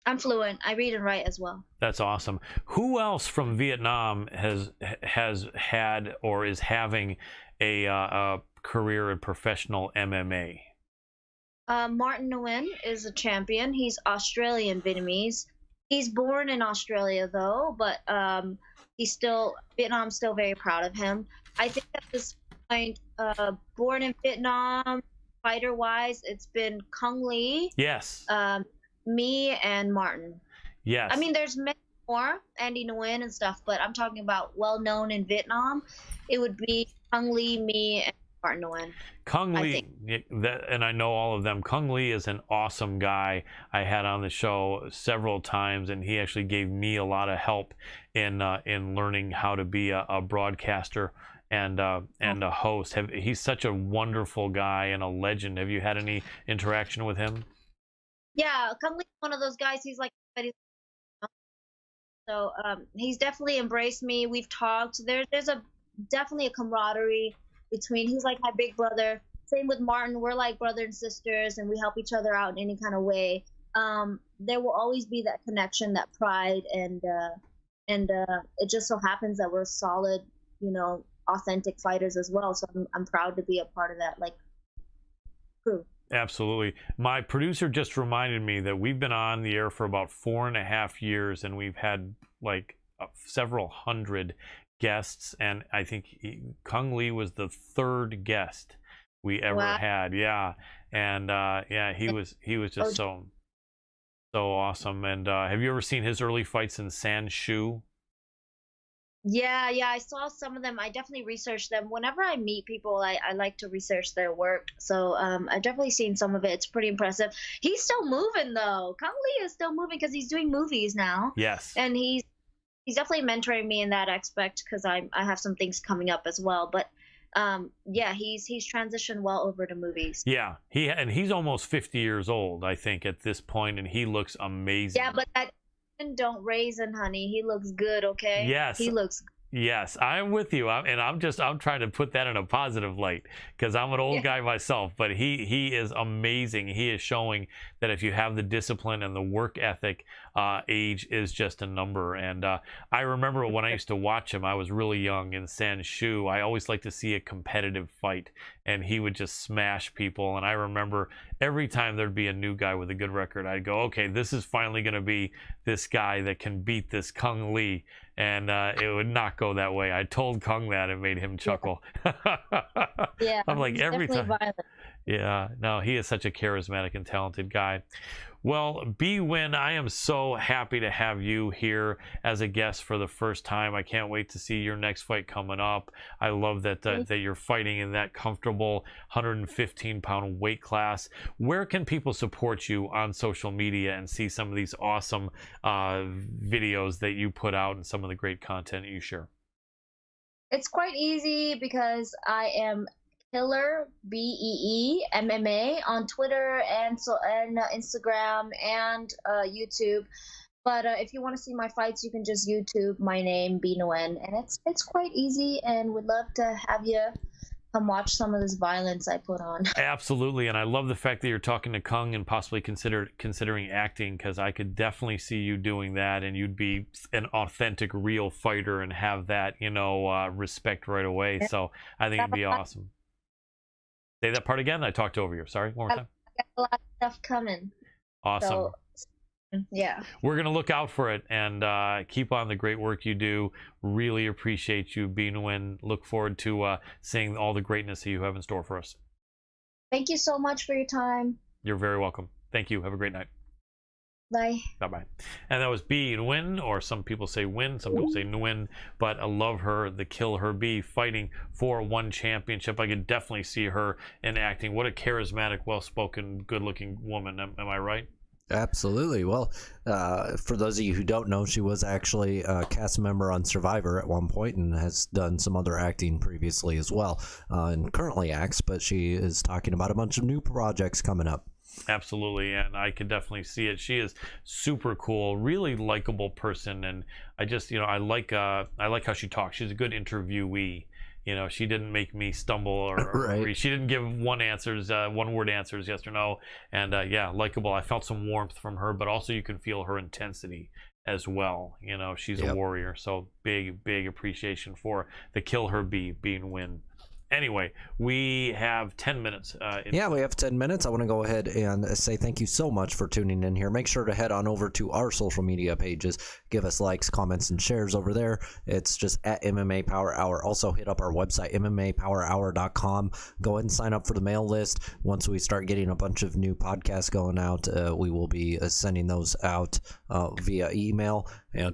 I'm fluent. I read and write as well. That's awesome. Who else from Vietnam has had or is having a career in professional MMA? Martin Nguyen is a champion. He's Australian Vietnamese. He's born in Australia though, but Vietnam's still very proud of him. I think at this point, born in Vietnam, fighter wise, it's been Kung Lee. Yes. Me and Martin. Yes. I mean, there's many more, Andy Nguyen and stuff, but I'm talking about well known in Vietnam. It would be Kung Lee, me, and Martin Nguyen. Kung Lee, and I know all of them. Kung Lee is an awesome guy. I had on the show several times, and he actually gave me a lot of help in learning how to be a broadcaster and a host. He's such a wonderful guy and a legend. Have you had any interaction with him? Yeah, Kung Lee's one of those guys. He's like, so he's definitely embraced me. We've talked. There's definitely a camaraderie between. He's like my big brother. Same with Martin. We're like brother and sisters, and we help each other out in any kind of way. There will always be that connection, that pride, and it just so happens that we're solid, you know, authentic fighters as well. So I'm proud to be a part of that, like, crew. Absolutely. My producer just reminded me that we've been on the air for about 4.5 years, and we've had like several hundred guests, and I think Kung Lee was the 3rd guest we ever had. Yeah. And yeah, he was just so awesome. And have you ever seen his early fights in Sanshu? Yeah, I saw some of them. I definitely researched them. Whenever I meet people, I like to research their work. So I've definitely seen some of it. It's pretty impressive. He's still moving though. Kung Lee is still moving because he's doing movies now. Yes. And he's definitely mentoring me in that aspect because I have some things coming up as well. But yeah, he's transitioned well over to movies. Yeah, he's almost 50 years old, I think, at this point, and he looks amazing. Yeah, but that don't raisin, honey. He looks good, okay? Yes. He looks good. Yes, I'm with you, I'm trying to put that in a positive light because I'm an old guy myself, but he is amazing. He is showing that if you have the discipline and the work ethic, age is just a number. And I remember when I used to watch him, I was really young in Sanshu. I always liked to see a competitive fight, and he would just smash people. And I remember every time there'd be a new guy with a good record, I'd go, okay, this is finally going to be this guy that can beat this Kung Lee. And it would not go that way. I told Kung that, it made him chuckle. Yeah, I'm like, every time. Yeah, no, he is such a charismatic and talented guy. Well, Nguyen, I am so happy to have you here as a guest for the first time. I can't wait to see your next fight coming up. I love that that you're fighting in that comfortable 115-pound weight class. Where can people support you on social media and see some of these awesome videos that you put out and some of the great content you share? It's quite easy because I am Killer BEE MMA on Twitter and Instagram and YouTube. But if you want to see my fights, you can just YouTube my name, Nguyen, and it's quite easy. And would love to have you come watch some of this violence I put on. Absolutely, and I love the fact that you're talking to Kung and possibly considering acting, because I could definitely see you doing that, and you'd be an authentic, real fighter and have that, respect right away. So I think it'd be awesome. Say that part again. I talked over you. Sorry, one more time. I got a lot of stuff coming. Awesome. So, yeah. We're going to look out for it and keep on the great work you do. Really appreciate you being in. Look forward to seeing all the greatness that you have in store for us. Thank you so much for your time. You're very welcome. Thank you. Have a great night. Bye. Bye-bye. And that was B Nguyen, or some people say Win, some people say Nguyen, but I love her, the Kill Her B, fighting for one championship. I could definitely see her in acting. What a charismatic, well-spoken, good-looking woman. Am I right? Absolutely. Well, for those of you who don't know, she was actually a cast member on Survivor at one point and has done some other acting previously as well, and currently acts, but she is talking about a bunch of new projects coming up. Absolutely, and I could definitely see it. She is super cool, really likable person, and I just, I like how she talks. She's a good interviewee. She didn't make me stumble or she didn't give one word answers, yes or no. And yeah, likable. I felt some warmth from her, but also you can feel her intensity as well. She's a warrior. So big appreciation for the Kill Her B being Nguyen. Anyway, we have 10 minutes. Yeah, we have 10 minutes. I want to go ahead and say thank you so much for tuning in here. Make sure to head on over to our social media pages. Give us likes, comments, and shares over there. It's just at MMA Power Hour. Also, hit up our website, MMAPowerHour.com. Go ahead and sign up for the mail list. Once we start getting a bunch of new podcasts going out, we will be sending those out via email. And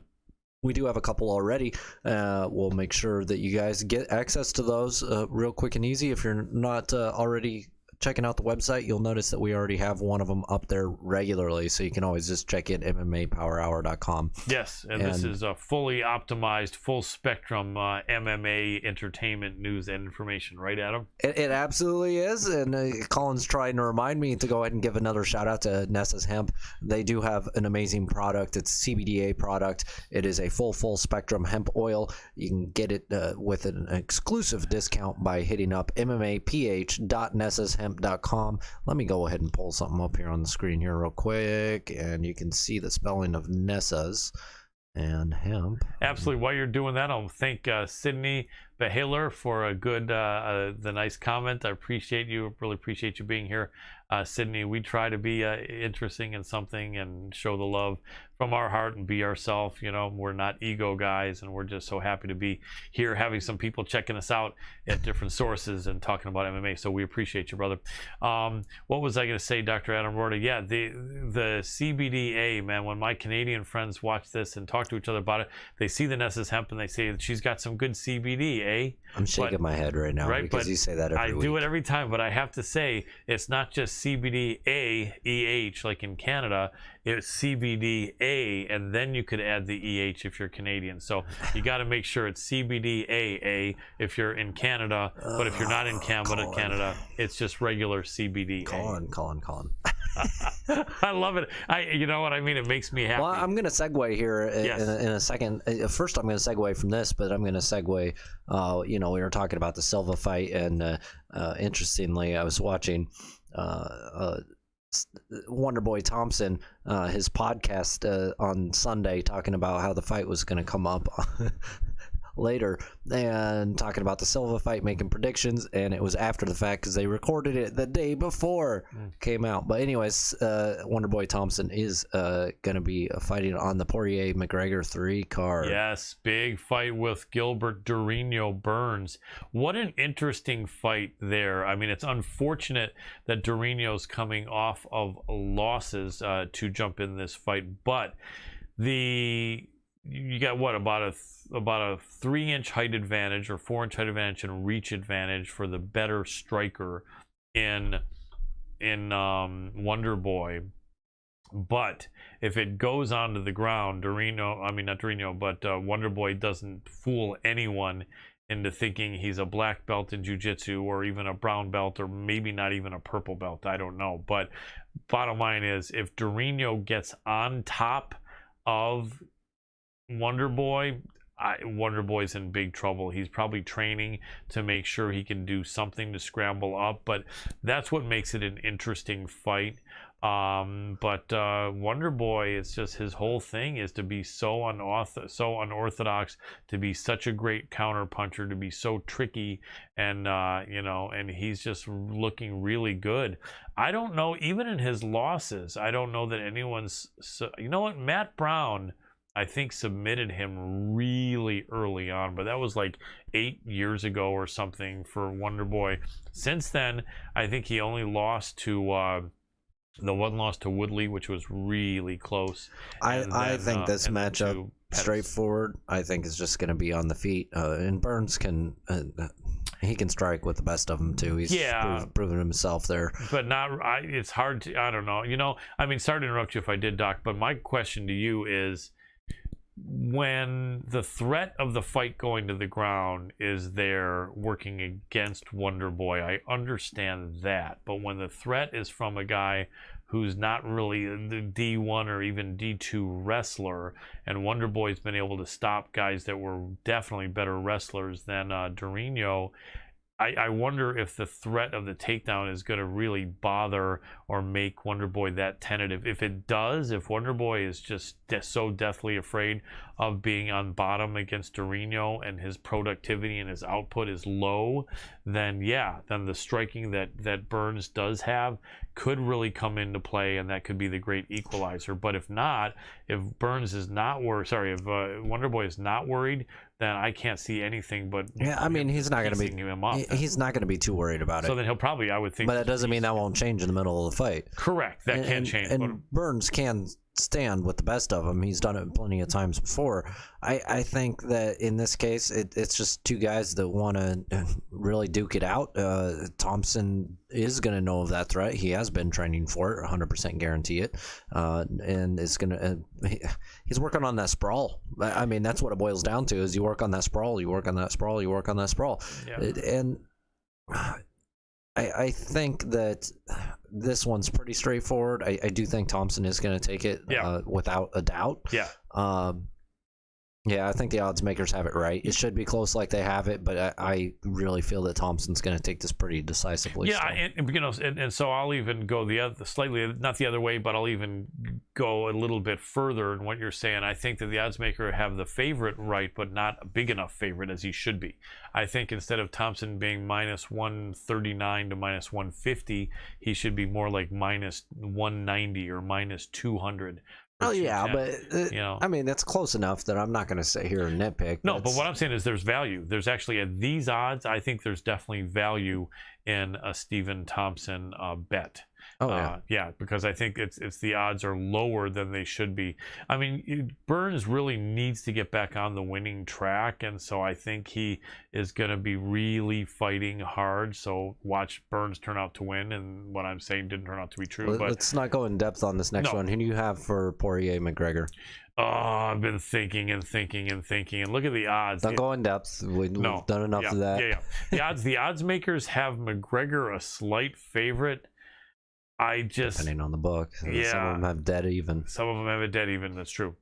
we do have a couple already. We'll make sure that you guys get access to those real quick and easy. If you're not already checking out the website, you'll notice that we already have one of them up there regularly, so you can always just check in MMAPowerHour.com. Yes, and this is a fully optimized, full spectrum MMA entertainment news and information, right, Adam? It absolutely is, and Colin's trying to remind me to go ahead and give another shout out to Nessa's Hemp. They do have an amazing product. It's a CBDA product. It is a full spectrum hemp oil. You can get it with an exclusive discount by hitting up mmaph.nessashemp.com. Let me go ahead and pull something up here on the screen here real quick, and you can see the spelling of Nessa's and hemp. Absolutely. While you're doing that, I'll thank Sydney Behaler for a good, the nice comment. I appreciate you. Really appreciate you being here, Sydney. We try to be interesting in something and show the love from our heart and be ourselves. We're not ego guys, and we're just so happy to be here, having some people checking us out at different sources and talking about MMA. So we appreciate you, brother. What was I going to say, Dr. Adam Roorda? Yeah, the CBDA, man. When my Canadian friends watch this and talk to each other about it, they see the Nessa's Hemp and they say that she's got some good CBD. I'm shaking my head right now, because you say that every week. I do it every time, but I have to say it's not just CBDA EH like in Canada. It's CBDA, and then you could add the EH if you're Canadian. So you got to make sure it's CBDAA if you're in Canada, but if you're not in Canada, it's just regular CBDA. Colin. I love it. You know what I mean? It makes me happy. Well, I'm going to segue here in a second. First, I'm going to segue from this, but I'm going to segue. We were talking about the Silva fight, and interestingly, I was watching Wonderboy Thompson, his podcast on Sunday, talking about how the fight was going to come up later and talking about the Silva fight, making predictions, and it was after the fact because they recorded it the day before it came out. But anyways, Wonderboy Thompson is going to be fighting on the Poirier McGregor 3 card. Yes, big fight with Gilbert Durinho Burns. What an interesting fight there. I mean, it's unfortunate that Durinho's coming off of losses to jump in this fight, but you got what, about a 3-inch height advantage or 4-inch height advantage and reach advantage for the better striker in Wonderboy. But if it goes onto the ground, Wonderboy doesn't fool anyone into thinking he's a black belt in jiu-jitsu or even a brown belt or maybe not even a purple belt. I don't know. But bottom line is, if Durinho gets on top of Wonderboy, Wonderboy's in big trouble. He's probably training to make sure he can do something to scramble up, but that's what makes it an interesting fight. But Wonderboy, it's just his whole thing is to be so unorthodox, to be such a great counter puncher, to be so tricky, and and he's just looking really good. I don't know, even in his losses, I don't know that anyone's. Matt Brown, I think, submitted him really early on, but that was like 8 years ago or something for Wonderboy. Since then, I think he only lost to the one loss to Woodley, which was really close. I think this matchup, straightforward, I think is just going to be on the feet. And Burns can he can strike with the best of them too. He's proven himself there. But it's hard to, I don't know. I mean, sorry to interrupt you if I did, Doc, but my question to you is, when the threat of the fight going to the ground is there working against Wonderboy, I understand that. But when the threat is from a guy who's not really the D1 or even D2 wrestler, and Wonderboy's been able to stop guys that were definitely better wrestlers than Durinho, I wonder if the threat of the takedown is going to really bother or make Wonderboy that tentative. If it does, if Wonderboy is just so deathly afraid of being on bottom against Durinho and his productivity and his output is low, then the striking that Burns does have could really come into play, and that could be the great equalizer. But if not, if Burns is not worried, if Wonderboy is not worried, then I can't see anything but he's not going to be he's not going to be too worried about it. So then he'll probably, I would think, but that doesn't mean that won't change in the middle of the fight. Correct, that can change. And Burns can stand with the best of them. He's done it plenty of times before. I think that in this case, it's just two guys that want to really duke it out. Thompson is going to know of that threat. He has been training for it, 100% guarantee it, and is going to. He's working on that sprawl. I mean, that's what it boils down to: is you work on that sprawl, you work on that sprawl, you work on that sprawl, and. I think that this one's pretty straightforward. I do think Thompson is going to take it without a doubt. I think the odds makers have it right. It should be close like they have it, but I really feel that Thompson's going to take this pretty decisively. And so I'll even go not the other way, but I'll even go a little bit further in what you're saying. I think that the odds maker have the favorite right, but not a big enough favorite as he should be. I think instead of Thompson being minus 139 to minus 150, he should be more like minus 190 or minus 200. Oh yeah, but I mean, that's close enough that I'm not going to sit here and nitpick. No, but what I'm saying is there's value. There's actually, at these odds, I think there's definitely value in a Stephen Thompson bet. Because I think it's the odds are lower than they should be. I mean, Burns really needs to get back on the winning track, and so I think he is going to be really fighting hard. So watch Burns turn out to win, and what I'm saying didn't turn out to be true. But let's not go in depth on this next one. Who do you have for Poirier McGregor? Oh, I've been thinking and look at the odds. Don't go in depth. We've done enough of that. The odds makers have McGregor a slight favorite. Depending on the book. Some of them have dead even. Some of them have a dead even. That's true.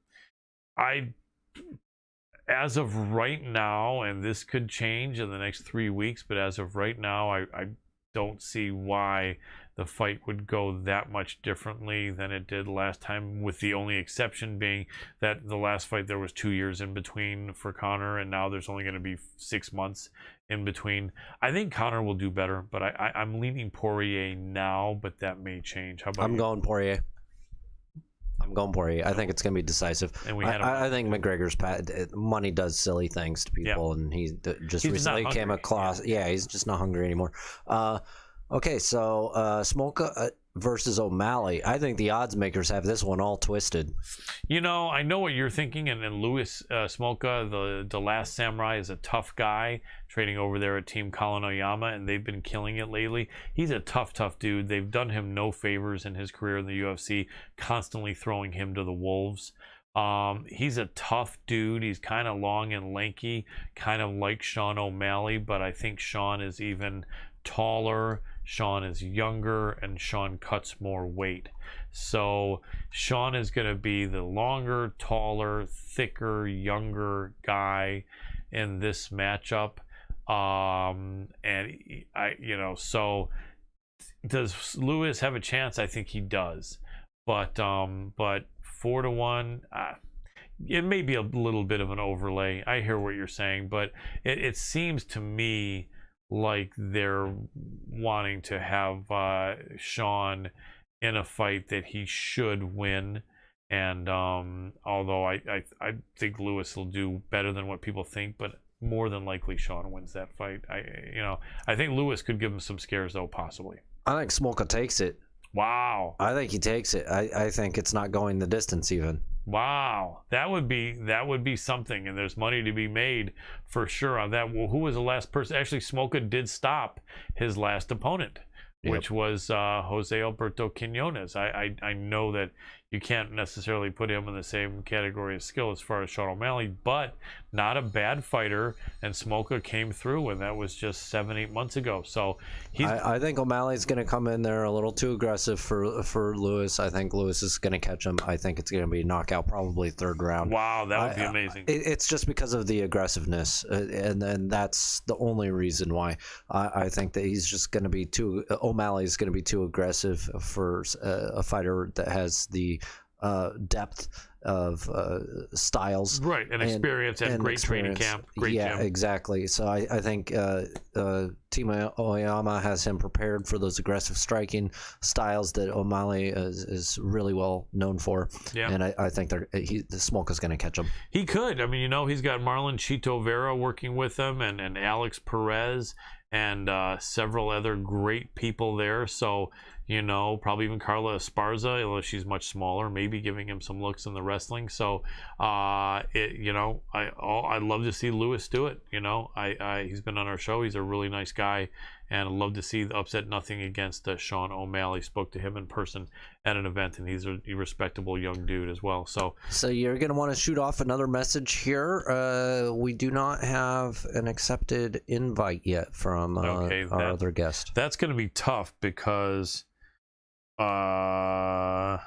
As of right now, and this could change in the next 3 weeks, but as of right now, I don't see why the fight would go that much differently than it did last time, with the only exception being that the last fight there was 2 years in between for Conor, and now there's only going to be 6 months in between. I think Conor will do better, but I'm leaning Poirier now, but that may change. How about I'm you? going Poirier. I think it's going to be decisive. And I think McGregor's money does silly things to people, and he just recently came across. Yeah, he's just not hungry anymore. Okay, so Smolka versus O'Malley. I think the odds makers have this one all twisted. You know, I know what you're thinking, and Louis Smolka, the last samurai, is a tough guy trading over there at Team Colin Oyama, and they've been killing it lately. He's a tough dude. They've done him no favors in his career in the UFC, constantly throwing him to the wolves. He's a tough dude. He's kind of long and lanky, kind of like Sean O'Malley, but I think Sean is even taller, Sean is younger, and Sean cuts more weight. So Sean is going to be the longer, taller, thicker, younger guy in this matchup. And so does Lewis have a chance? I think he does. But 4-1, it may be a little bit of an overlay. I hear what you're saying, but it seems to me like they're wanting to have Sean in a fight that he should win. And although I think Lewis will do better than what people think, but more than likely Sean wins that fight. I think Lewis could give him some scares though, possibly. I think Smolka takes it. Wow. I think he takes it. I think it's not going the distance even. Wow, that would be something, and there's money to be made for sure on that. Well, who was the last person? Actually, Smolka did stop his last opponent, which was Jose Alberto Quinones. I know that you can't necessarily put him in the same category of skill as far as Sean O'Malley, but not a bad fighter, and Smolka came through, and that was just 7-8 months ago. So I think O'Malley's going to come in there a little too aggressive for Lewis. I think Lewis is going to catch him. I think it's going to be knockout, probably third round. Wow, that would be amazing. It's just because of the aggressiveness, and then that's the only reason why. I think that he's just going to be O'Malley's going to be too aggressive for a fighter that has the depth of styles, right, and experience, and great training camp, great gym. Exactly. So I think Team Oyama has him prepared for those aggressive striking styles that O'Malley is really well known for. Yeah, and I think the Smolka's going to catch him. He could. I mean, he's got Marlon Chito Vera working with him, and Alex Perez, and several other great people there. So probably even Carla Esparza, although she's much smaller, maybe giving him some looks in the wrestling. So I'd love to see Lewis do it. He's been on our show. He's a really nice guy, and I'd love to see the upset nothing against Sean O'Malley. Spoke to him in person at an event, and he's a respectable young dude as well. So you're going to want to shoot off another message here. We do not have an accepted invite yet from our other guest. That's going to be tough because I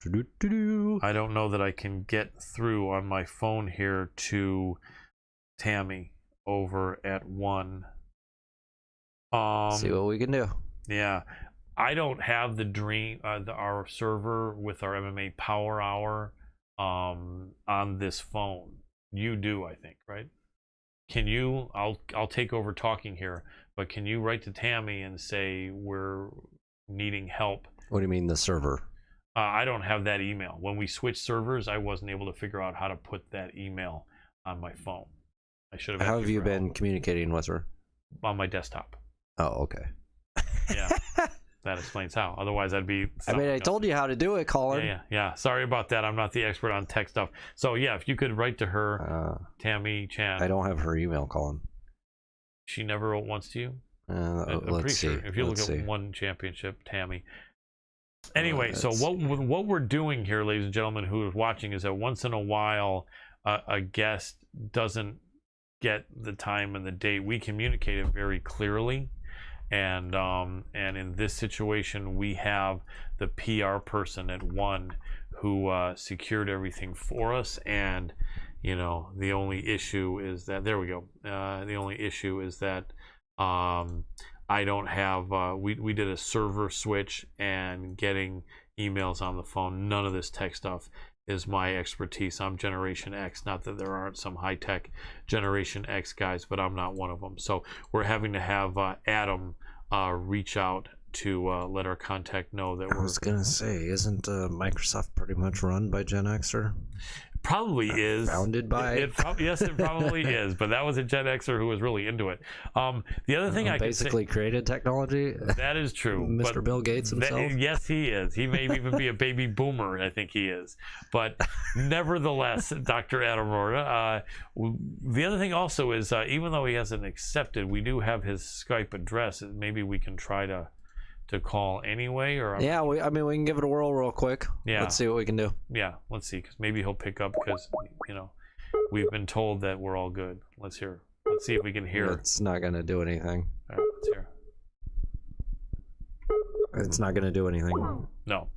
don't know that I can get through on my phone here to Tammy over at 1. See what we can do. Yeah, I don't have the dream our server with our MMA Power Hour on this phone. You do, I think, right? Can you? I'll take over talking here, but can you write to Tammy and say we're needing help? What do you mean, the server? I don't have that email. When we switched servers, I wasn't able to figure out how to put that email on my phone. I should have. How have you been communicating with her? On my desktop. Oh, okay. Yeah, that explains how. Otherwise, I'd be. I told you how to do it, Colin. Yeah. Sorry about that. I'm not the expert on tech stuff. So yeah, if you could write to her, Tammy Chan. I don't have her email, Colin. She never wrote once to you. I'm pretty sure. If you look at One Championship, Tammy. Anyway, so what we're doing here, ladies and gentlemen, who is watching, is that once in a while a guest doesn't get the time and the date. We communicate it very clearly, and in this situation, we have the PR person at 1 who secured everything for us, and the only issue is that the only issue is that I don't have, we did a server switch and getting emails on the phone. None of this tech stuff is my expertise. I'm Generation X. Not that there aren't some high-tech Generation X guys, but I'm not one of them. So we're having to have Adam reach out to let our contact know that I was going to say, isn't Microsoft pretty much run by Gen Xer? Probably is. Founded by? Yes, it probably is. But that was a Gen Xer who was really into it. The other thing I basically created technology. That is true. Mr. Bill Gates himself. Yes, he is. He may even be a baby boomer. I think he is. But nevertheless, Dr. Adam Roorda. The other thing also is, even though he hasn't accepted, we do have his Skype address. Maybe we can try to call anyway, or yeah, we can give it a whirl real quick. Yeah, let's see what we can do. Yeah, let's see, because maybe he'll pick up, because we've been told that we're all good. Let's see if we can hear. It's not gonna do anything. All right, let's hear. It's not gonna do anything. No.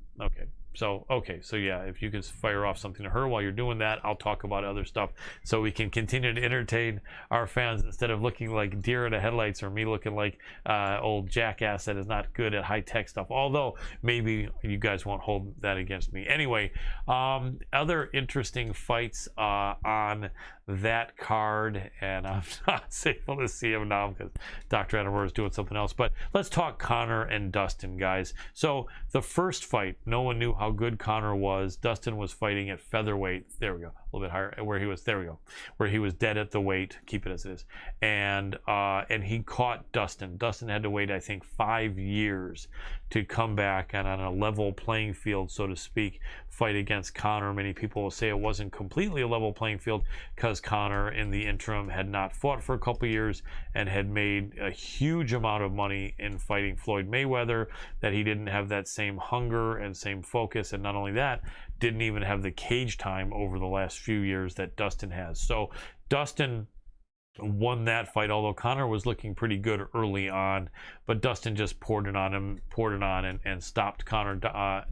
Okay, so yeah, if you could fire off something to her while you're doing that, I'll talk about other stuff so we can continue to entertain our fans instead of looking like deer in the headlights, or me looking like old jackass that is not good at high-tech stuff, although maybe you guys won't hold that against me. Anyway, other interesting fights on that card, and I'm not able to see him now because Dr. Adam Moraes is doing something else, but let's talk Conor and Dustin, guys. So the first fight, no one knew how good Conor was. Dustin was fighting at featherweight. There we go, a little bit higher, where he was, there we go, where he was dead at the weight, keep it as it is, and he caught Dustin. Dustin had to wait, I think, 5 years to come back and on a level playing field, so to speak, fight against Conor. Many people will say it wasn't completely a level playing field because Conor in the interim had not fought for a couple years and had made a huge amount of money in fighting Floyd Mayweather, that he didn't have that same hunger and same focus, and not only that, didn't even have the cage time over the last few years that Dustin has. So Dustin won that fight, although Conor was looking pretty good early on, but Dustin just poured it on and stopped Conor.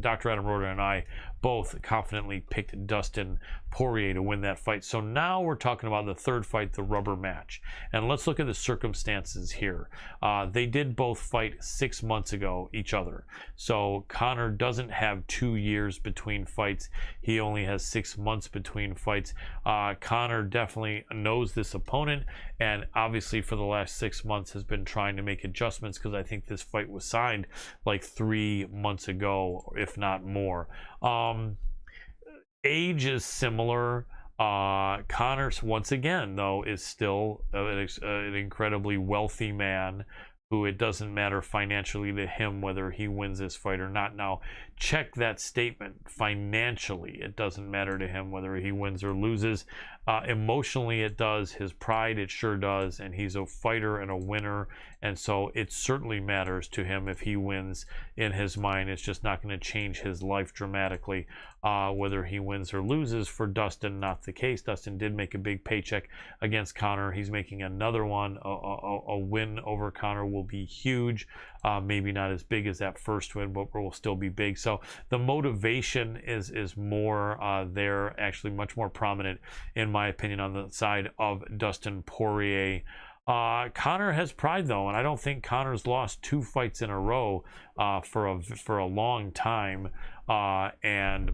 Dr. Adam Roorda and I both confidently picked Dustin Poirier to win that fight. So now we're talking about the third fight, the rubber match. And let's look at the circumstances here. They did both fight 6 months ago, each other. So Conor doesn't have 2 years between fights. He only has 6 months between fights. Conor definitely knows this opponent, and obviously for the last 6 months has been trying to make adjustments, because I think this fight was signed like 3 months ago, if not more. Age is similar. Conor, once again, though, is still an incredibly wealthy man who, it doesn't matter financially to him whether he wins this fight or not. Now, check that statement. Financially, it doesn't matter to him whether he wins or loses. Emotionally, it does. His pride, it sure does. And he's a fighter and a winner. And so it certainly matters to him if he wins. In his mind, it's just not going to change his life dramatically. Whether he wins or loses, for Dustin, not the case. Dustin did make a big paycheck against Conor. He's making another one. A win over Conor will be huge. Maybe not as big as that first win, but will still be big. So the motivation is more there, actually much more prominent, in my opinion, on the side of Dustin Poirier. Conor has pride, though, and I don't think Conor's lost 2 fights in a row for a long time. And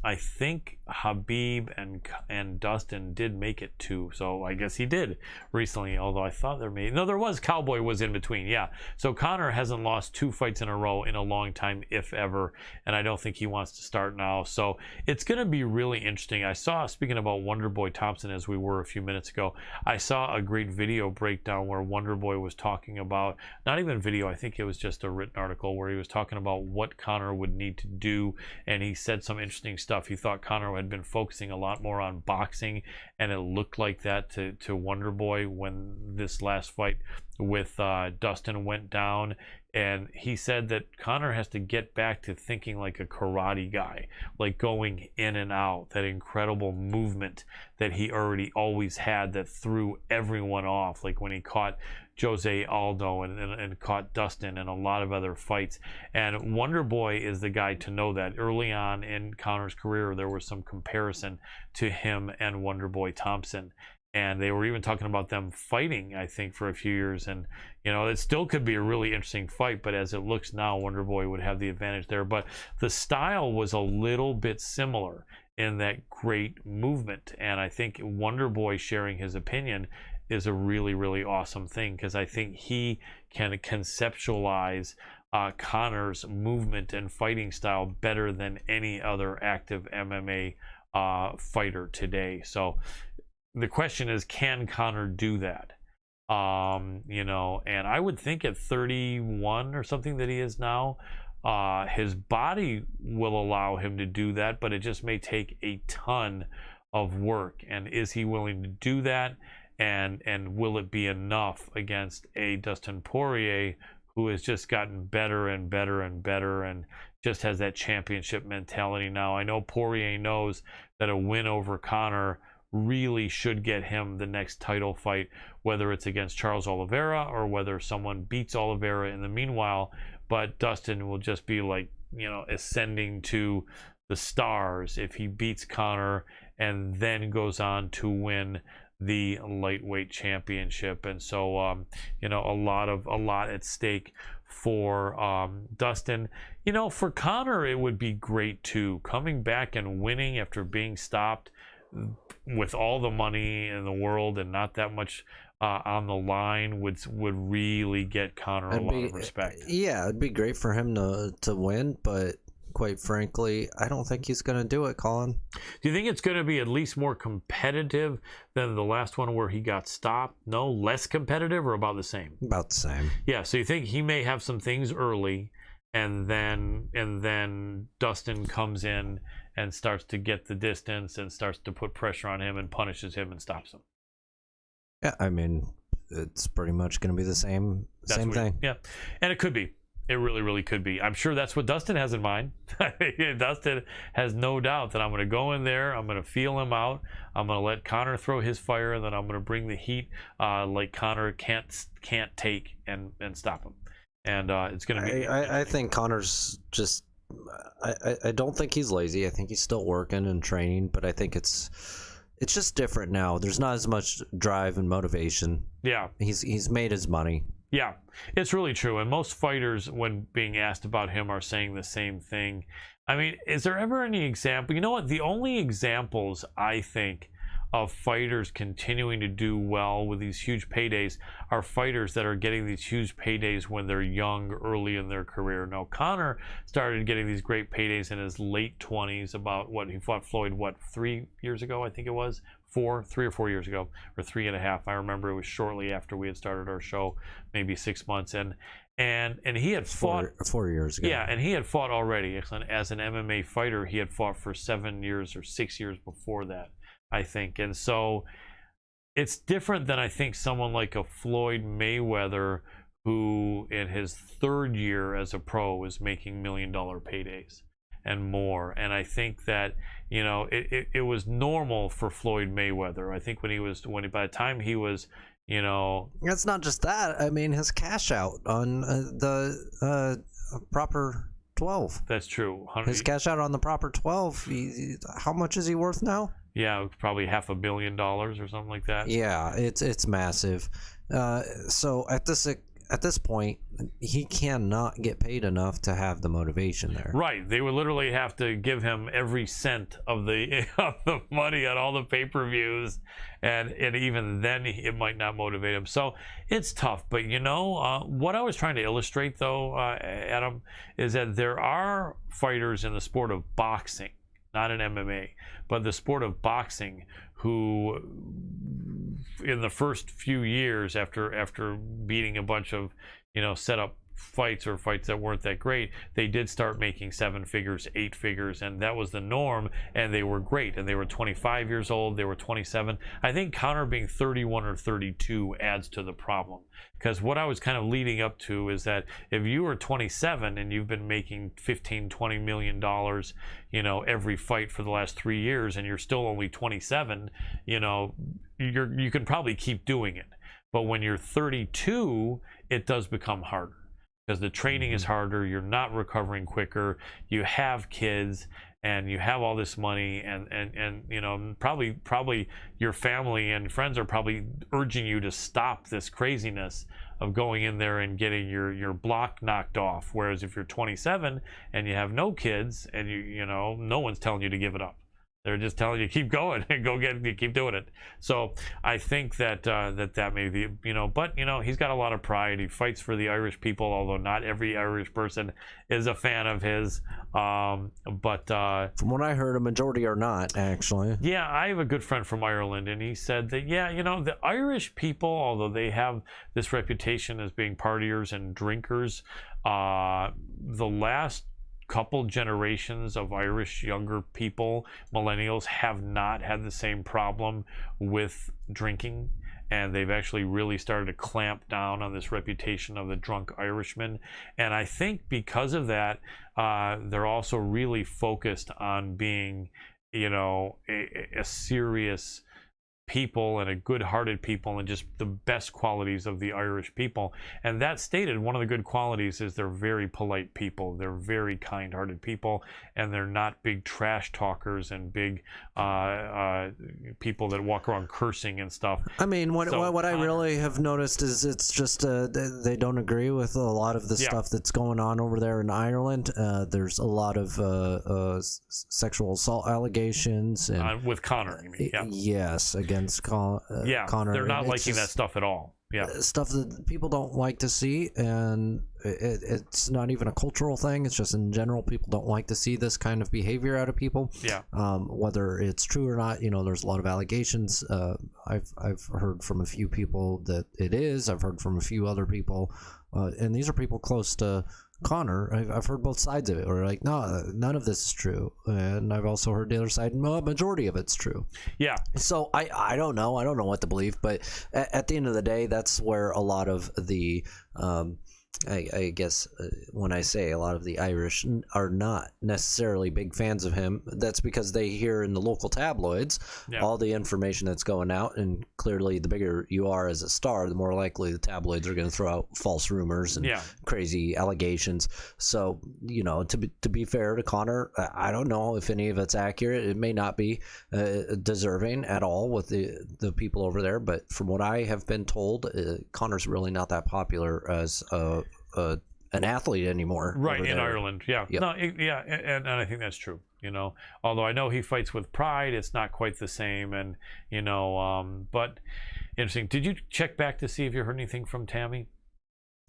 I think Habib and Dustin did make it 2, so I guess he did recently, although I thought there was Cowboy was in between. Yeah, so Conor hasn't lost 2 fights in a row in a long time, if ever, and I don't think he wants to start now. So it's going to be really interesting. I saw, speaking about Wonderboy Thompson, as we were a few minutes ago, I saw a great video breakdown where Wonderboy was talking about, not even video, I think it was just a written article, where he was talking about what Conor would need to do, and he said some interesting stuff. He thought Conor had been focusing a lot more on boxing, and it looked like that to Wonderboy when this last fight with Dustin went down. And he said that Conor has to get back to thinking like a karate guy, like going in and out, that incredible movement that he always had that threw everyone off, like when he caught Jose Aldo and caught Dustin and a lot of other fights. And Wonderboy is the guy to know that. Early on in Conor's career, there was some comparison to him and Wonderboy Thompson. and they were even talking about them fighting, I think, for a few years. And it still could be a really interesting fight, but as it looks now, Wonder Boy would have the advantage there. But the style was a little bit similar in that great movement, and I think Wonder Boy sharing his opinion is a really, really awesome thing, because I think he can conceptualize Conor's movement and fighting style better than any other active MMA fighter today. So the question is, can Conor do that? And I would think at 31 or something that he is now, his body will allow him to do that, but it just may take a ton of work. And is he willing to do that? And will it be enough against a Dustin Poirier, who has just gotten better and better and better, and just has that championship mentality now? I know Poirier knows that a win over Conor really should get him the next title fight, whether it's against Charles Oliveira or whether someone beats Oliveira in the meanwhile. But Dustin will just be like, ascending to the stars if he beats Conor and then goes on to win the lightweight championship. And so a lot at stake for Dustin. For Conor, it would be great too, coming back and winning after being stopped with all the money in the world and not that much on the line would really get Conor a lot of respect. Yeah, it'd be great for him to win, but quite frankly, I don't think he's going to do it, Colin. Do you think it's going to be at least more competitive than the last one where he got stopped? No, less competitive, or about the same? About the same. Yeah, so you think he may have some things early, and then Dustin comes in and starts to get the distance and starts to put pressure on him and punishes him and stops him. Yeah, I mean, it's pretty much going to be the same thing. Yeah, and it could be. It really, really could be. I'm sure that's what Dustin has in mind. Dustin has no doubt that I'm going to go in there, I'm going to feel him out, I'm going to let Conor throw his fire, and then I'm going to bring the heat like Conor can't take and stop him. And it's going to be... I think Conor's just... I don't think he's lazy. I think he's still working and training, but I think it's just different now. There's not as much drive and motivation. Yeah. He's made his money. Yeah, it's really true. And most fighters, when being asked about him, are saying the same thing. I mean, is there ever any example? You know what? The only examples, I think, of fighters continuing to do well with these huge paydays are fighters that are getting these huge paydays when they're young, early in their career. Now, Conor started getting these great paydays in his late 20s, about he fought Floyd, 3 years ago, I think it was? 3 or 4 years ago, or 3.5. I remember it was shortly after we had started our show, maybe 6 months. And he had fought 4 years ago. Yeah, and he had fought already. As an MMA fighter, he had fought for 7 years or 6 years before that, I think. And so it's different than, I think, someone like a Floyd Mayweather, who in his 3rd year as a pro is making $1 million paydays and more. And I think that it was normal for Floyd Mayweather. I think by the time he was it's not just that. I mean, his cash out on the proper 12. That's true. His cash out on the proper 12. How much is he worth now? Yeah, probably $500 million or something like that. Yeah, it's massive. So at this point, he cannot get paid enough to have the motivation there. Right. They would literally have to give him every cent of the money on all the pay-per-views, and even then it might not motivate him. So it's tough. But what I was trying to illustrate, though, Adam, is that there are fighters in the sport of boxing, not in MMA, but the sport of boxing, who in the first few years after beating a bunch of set up fights or fights that weren't that great, they did start making 7 figures, 8 figures, and that was the norm, and they were great. And they were 25 years old, they were 27. I think Conor being 31 or 32 adds to the problem, because what I was kind of leading up to is that if you were 27 and you've been making $15-20 million every fight for the last 3 years, and you're still only 27, you can probably keep doing it. But when you're 32, it does become harder, because the training is harder, you're not recovering quicker, you have kids, and you have all this money, and you know, probably your family and friends are probably urging you to stop this craziness of going in there and getting your block knocked off. Whereas if you're 27 and you have no kids, and you know, no one's telling you to give it up. They're just telling you keep going and keep doing it. So I think that that may be, you know, but you know, he's got a lot of pride. He fights for the Irish people, although not every Irish person is a fan of his. But from what I heard, a majority are not, actually. Yeah, I have a good friend from Ireland, and he said that, yeah, you know, the Irish people, although they have this reputation as being partiers and drinkers, the last couple generations of Irish younger people, millennials, have not had the same problem with drinking, and they've actually really started to clamp down on this reputation of the drunk Irishman. And I think because of that, they're also really focused on being, you know, a serious people and a good-hearted people, and just the best qualities of the Irish people. And that stated, one of the good qualities is they're very polite people, they're very kind-hearted people, and they're not big trash talkers and big people that walk around cursing and stuff. I mean, what I really have noticed is it's just they don't agree with a lot of the stuff that's going on over there in Ireland. There's a lot of sexual assault allegations and with Conor, you mean? Yeah. Yes, against Conor. They're not liking that stuff at all. Yeah, stuff that people don't like to see, and it's not even a cultural thing. It's just in general, people don't like to see this kind of behavior out of people. Yeah. Whether it's true or not, you know, there's a lot of allegations. I've heard from a few people that it is. I've heard from a few other people, and these are people close to Conor. I've heard both sides of it. Or like, no, none of this is true. And I've also heard the other side. No, majority of it's true. Yeah. So I don't know. I don't know what to believe. But at the end of the day, that's where a lot of the I guess when I say a lot of the Irish are not necessarily big fans of him, that's because they hear in the local tabloids all the information that's going out, and clearly the bigger you are as a star, the more likely the tabloids are going to throw out false rumors and crazy allegations. So, you know, to be fair to Conor, I don't know if any of it's accurate. It may not be deserving at all with the people over there, but from what I have been told, Conor's really not that popular as an athlete anymore, right, in Ireland. And I think that's true, you know, although I know he fights with pride, it's not quite the same. And you know, but interesting. Did you check back to see if you heard anything from Tammy?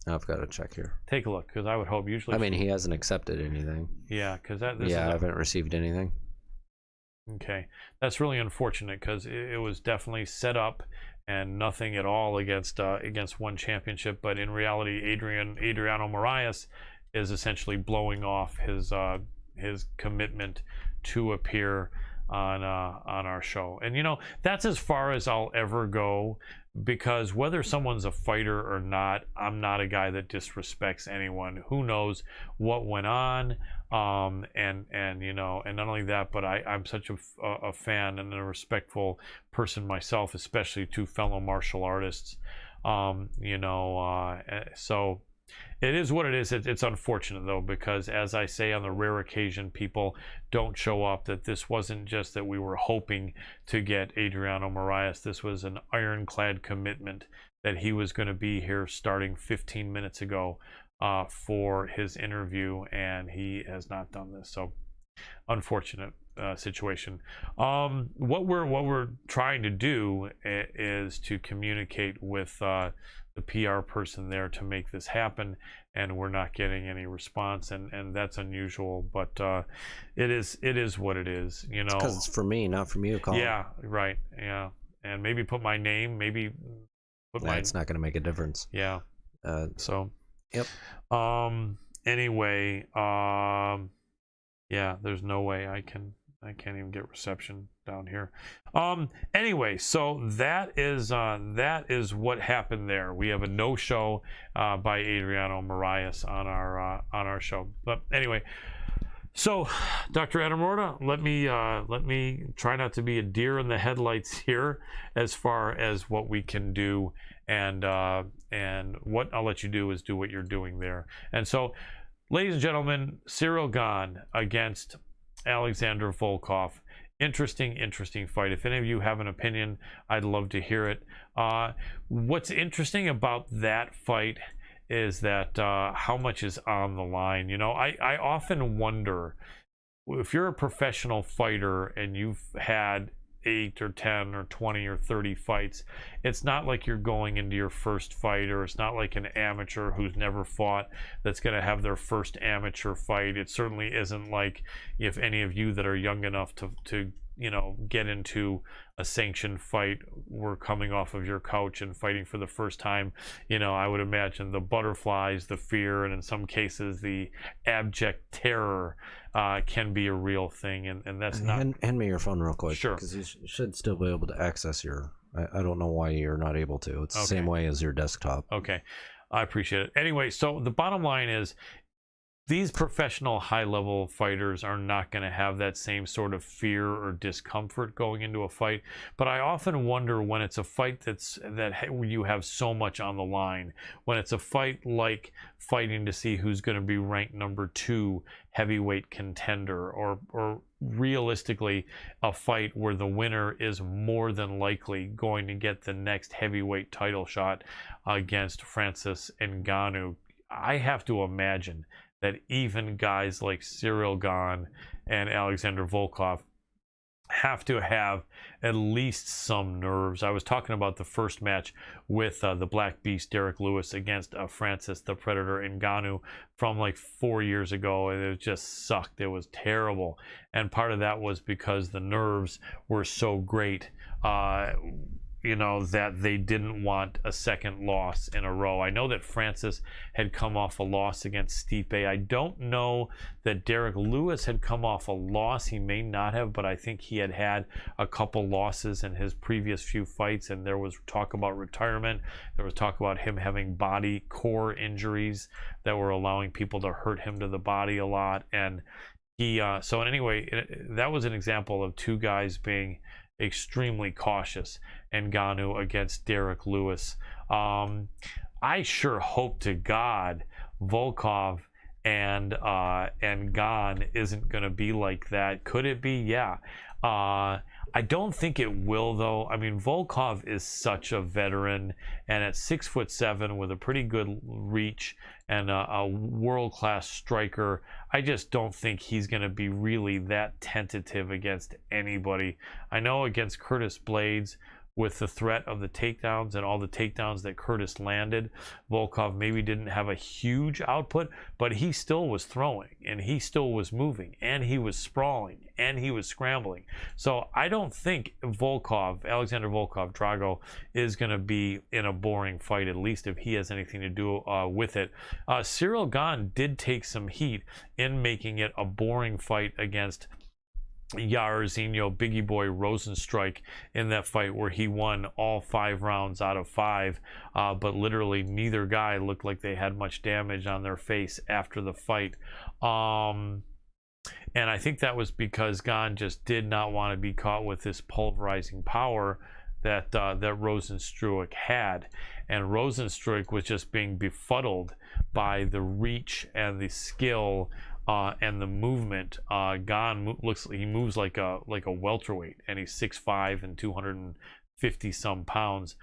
I've got to check here. Take a look, because I would hope usually. I mean, he hasn't accepted anything. Yeah, because I haven't received anything. Okay, that's really unfortunate, because it was definitely set up and nothing at all against one championship. But in reality, Adriano Moraes is essentially blowing off his commitment to appear on our show. And you know, that's as far as I'll ever go, because whether someone's a fighter or not, I'm not a guy that disrespects anyone. Who knows what went on, and you know, and not only that, but I'm such a fan and a respectful person myself, especially to fellow martial artists. You know, so it is what it is. It's unfortunate though, because as I say, on the rare occasion people don't show up, that this wasn't just that we were hoping to get Adriano Moraes. This was an ironclad commitment that he was going to be here starting 15 minutes ago for his interview, and he has not done this. So unfortunate situation. What we're trying to do is to communicate with the PR person there to make this happen, and we're not getting any response, and that's unusual. But it is what it is, you know. Because it's for me, not from you, Colin. Yeah, right. Yeah, and maybe put my name. Maybe put my. It's not going to make a difference. Yeah. So. Yep. Anyway. Yeah. There's no way I can't even get reception down here. Anyway, so that is what happened there. We have a no-show by Adriano Moraes on our show. But anyway, so Dr. Adam Roorda, let me try not to be a deer in the headlights here as far as what we can do, and what I'll let you do is do what you're doing there. And so, ladies and gentlemen, Cyril Gane against Alexander Volkov. Interesting fight. If any of you have an opinion, I'd love to hear it. What's interesting about that fight is that how much is on the line. You know, I often wonder, if you're a professional fighter and you've had 8 or 10 or 20 or 30 fights, it's not like you're going into your first fight, or it's not like an amateur who's never fought that's going to have their first amateur fight. It certainly isn't like if any of you that are young enough to you know, get into a sanctioned fight were coming off of your couch and fighting for the first time. You know, I would imagine the butterflies, the fear, and in some cases the abject terror can be a real thing, and that's not... Hand me your phone real quick. Sure. Because you should still be able to access your... I don't know why you're not able to. It's the same way as your desktop. Okay. I appreciate it. Anyway, so the bottom line is, these professional high-level fighters are not going to have that same sort of fear or discomfort going into a fight. But I often wonder, when it's a fight that you have so much on the line, when it's a fight like fighting to see who's going to be ranked number 2 heavyweight contender, or realistically a fight where the winner is more than likely going to get the next heavyweight title shot against Francis Ngannou, I have to imagine that even guys like Cyril Gane and Alexander Volkov have to have at least some nerves. I was talking about the first match with the Black Beast Derek Lewis against Francis the Predator Ngannou from like 4 years ago, and it just sucked. It was terrible, and part of that was because the nerves were so great, you know, that they didn't want a second loss in a row. I know that Francis had come off a loss against Stipe. I don't know that Derek Lewis had come off a loss. He may not have, but I think he had had a couple losses in his previous few fights, and there was talk about retirement. There was talk about him having body core injuries that were allowing people to hurt him to the body a lot. And he, so anyway, that was an example of two guys being extremely cautious, and Ngannou against Derek Lewis. I sure hope to God Volkov and Gane isn't going to be like that. Could it be? Yeah. I don't think it will, though. I mean, Volkov is such a veteran, and at 6'7" with a pretty good reach and a world-class striker, I just don't think he's going to be really that tentative against anybody. I know against Curtis Blades, with the threat of the takedowns and all the takedowns that Curtis landed, Volkov maybe didn't have a huge output, but he still was throwing, and he still was moving, and he was sprawling, and he was scrambling. So I don't think Alexander Volkov, Drago, is going to be in a boring fight, at least if he has anything to do with it. Cyril Gane did take some heat in making it a boring fight against Jairzinho Biggie Boy Rosenstrike in that fight, where he won all 5 rounds out of 5, but literally neither guy looked like they had much damage on their face after the fight. And I think that was because Gane just did not want to be caught with this pulverizing power that Rosenstruik had, and Rosenstruik was just being befuddled by the reach and the skill and the movement. Gane looks like he moves like a welterweight, and he's 6'5" and 250 some pounds.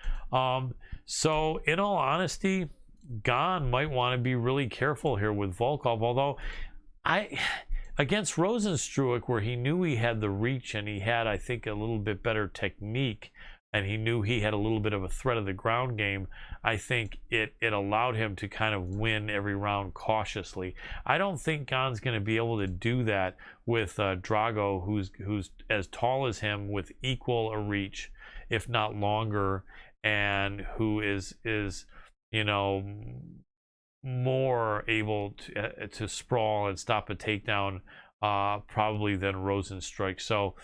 So in all honesty, Gane might want to be really careful here with Volkov. Although against Rosenstruik, where he knew he had the reach and he had, I think, a little bit better technique, and he knew he had a little bit of a threat of the ground game, I think it allowed him to kind of win every round cautiously. I don't think Gane's going to be able to do that with Drago, who's as tall as him, with equal a reach, if not longer, and who is you know, more able to sprawl and stop a takedown probably than Rosenstrike. So,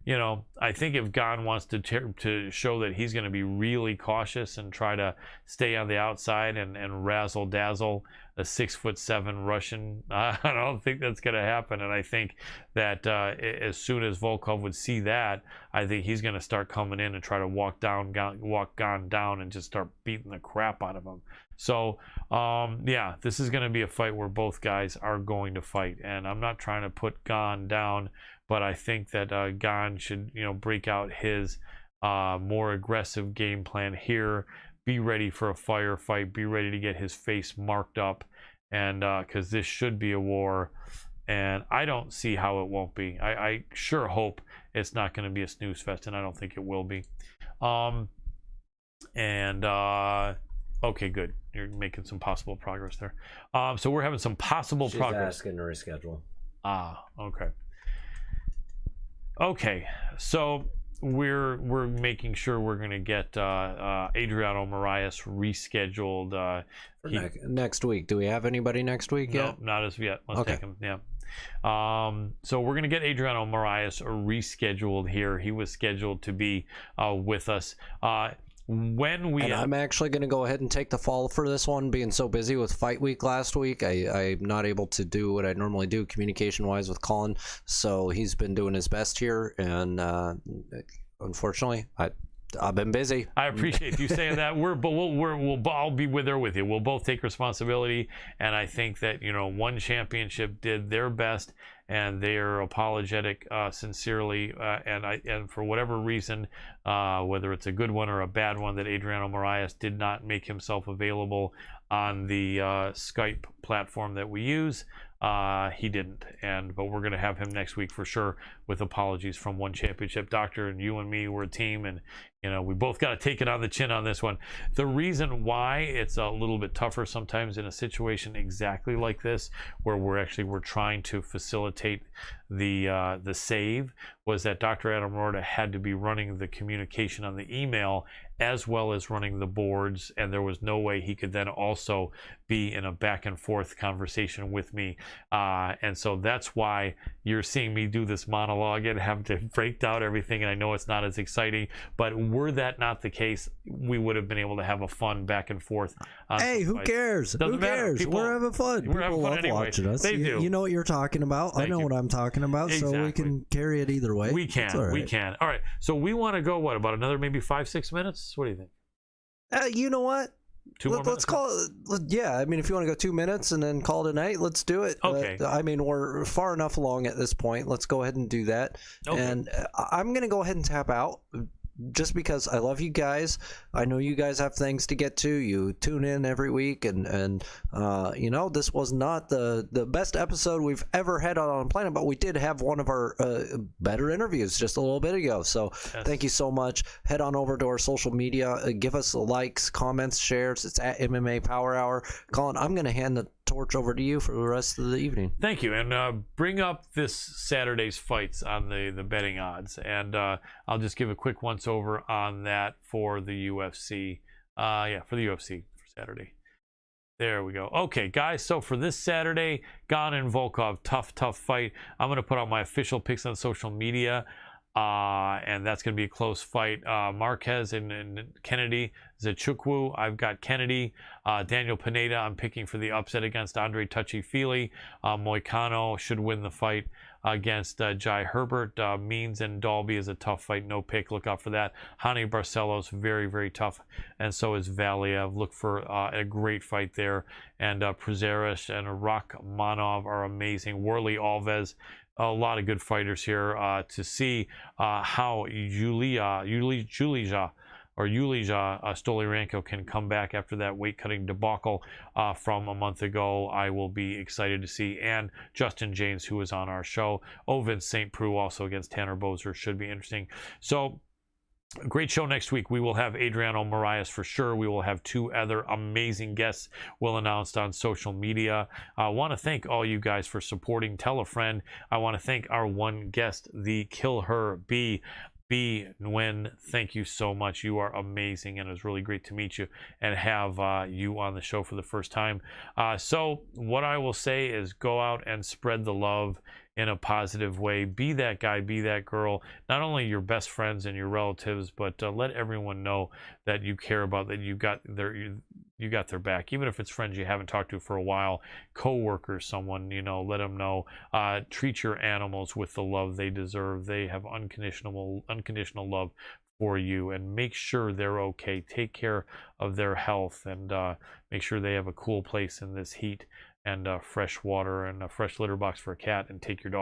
you know, I think if Gon wants to show that he's going to be really cautious and try to stay on the outside and razzle dazzle a 6'7" Russian, I don't think that's going to happen. And I think that as soon as Volkov would see that, I think he's going to start coming in and try to walk Gon down and just start beating the crap out of him. So yeah, this is going to be a fight where both guys are going to fight, and I'm not trying to put Gon down, but I think that Gon should, you know, break out his more aggressive game plan here. Be ready for a firefight. Be ready to get his face marked up, and because this should be a war, and I don't see how it won't be. I sure hope it's not going to be a snooze fest, and I don't think it will be. Okay, good. You're making some possible progress there. So we're having some possible progress. She's asking to reschedule. Okay. Okay, so we're making sure we're going to get Adriano Moraes rescheduled next week. Do we have anybody next week yet? No, not as yet. Let's Okay. take him. Yeah. So we're going to get Adriano Moraes rescheduled here. He was scheduled to be with us. I'm actually going to go ahead and take the fall for this one, being so busy with fight week last week. I'm not able to do what I normally do communication wise with Colin, so he's been doing his best here, and unfortunately I've been busy. I appreciate you saying that. I'll be there with you. We'll both take responsibility, and I think that, you know, One Championship did their best, and they're apologetic sincerely, and for whatever reason, whether it's a good one or a bad one, that Adriano Moraes did not make himself available on the Skype platform that we use. He didn't, but we're going to have him next week for sure, with apologies from One Championship. Doctor and you and me, we're a team, and you know, we both got to take it on the chin on this one. The reason why it's a little bit tougher sometimes in a situation exactly like this, where we're trying to facilitate the save, was that Dr. Adam Roorda had to be running the communication on the email as well as running the boards, and there was no way he could then also be in a back and forth conversation with me, and so that's why you're seeing me do this monologue and have to break down everything. And I know it's not as exciting, but were that not the case, we would have been able to have a fun back and forth. Hey, who cares? Who cares? We're having fun. We're having fun anyway. Watching us. They do. You know what you're talking about. I know what I'm talking about. Exactly. So we can carry it either way. We can. All right. We can. All right. So we want to go, what, about another maybe 5-6 minutes? What do you think? You know what? Let's call it. Yeah, I mean, if you want to go 2 minutes and then call it a night, let's do it. Okay. I mean, we're far enough along at this point. Let's go ahead and do that. Okay. And I'm going to go ahead and tap out, just because I love you guys. I know you guys have things to get to. You tune in every week, and you know, this was not the best episode we've ever had on Planet, but we did have one of our better interviews just a little bit ago. So Thank you so much. Head on over to our social media. Give us likes, comments, shares. It's at MMA Power Hour. Colin, I'm going to hand the torch over to you for the rest of the evening. Thank you, and bring up this Saturday's fights on the betting odds, and I'll just give a quick once over on that for the UFC. For the UFC for Saturday. There we go. Okay, guys, so for this Saturday, Gon and Volkov, tough fight. I'm going to put out my official picks on social media, and that's going to be a close fight. Marquez and Kennedy, Zachukwu, I've got Kennedy. Daniel Pineda, I'm picking for the upset against Andre Touchy-Feely. Moicano should win the fight against Jai Herbert. Means and Dalby is a tough fight, no pick. Look out for that. Hani Barcelos, very tough, and so is Valiev. Look for a great fight there. And Prazeres and Rachmanov are amazing. Worley Alves, a lot of good fighters here. To see how Julija Stoliarenko can come back after that weight cutting debacle from a month ago, I will be excited to see. And Justin James, who was on our show. Ovin St. Preux also against Tanner Boser, should be interesting. So great show next week. We will have Adriano Moraes for sure. We will have 2 other amazing guests we'll announce on social media. I want to thank all you guys for supporting. Tell a friend. I want to thank our one guest, the Kill Her Bee. B, Nguyen, thank you so much. You are amazing, and it was really great to meet you and have you on the show for the first time. So what I will say is go out and spread the love in a positive way. Be that guy, be that girl, not only your best friends and your relatives, but let everyone know that you care about, that you got their back, even if it's friends you haven't talked to for a while, co-workers, someone, you know, let them know. Treat your animals with the love they deserve. They have unconditional love for you, and make sure they're okay. Take care of their health, and make sure they have a cool place in this heat, and fresh water and a fresh litter box for a cat, and take your dog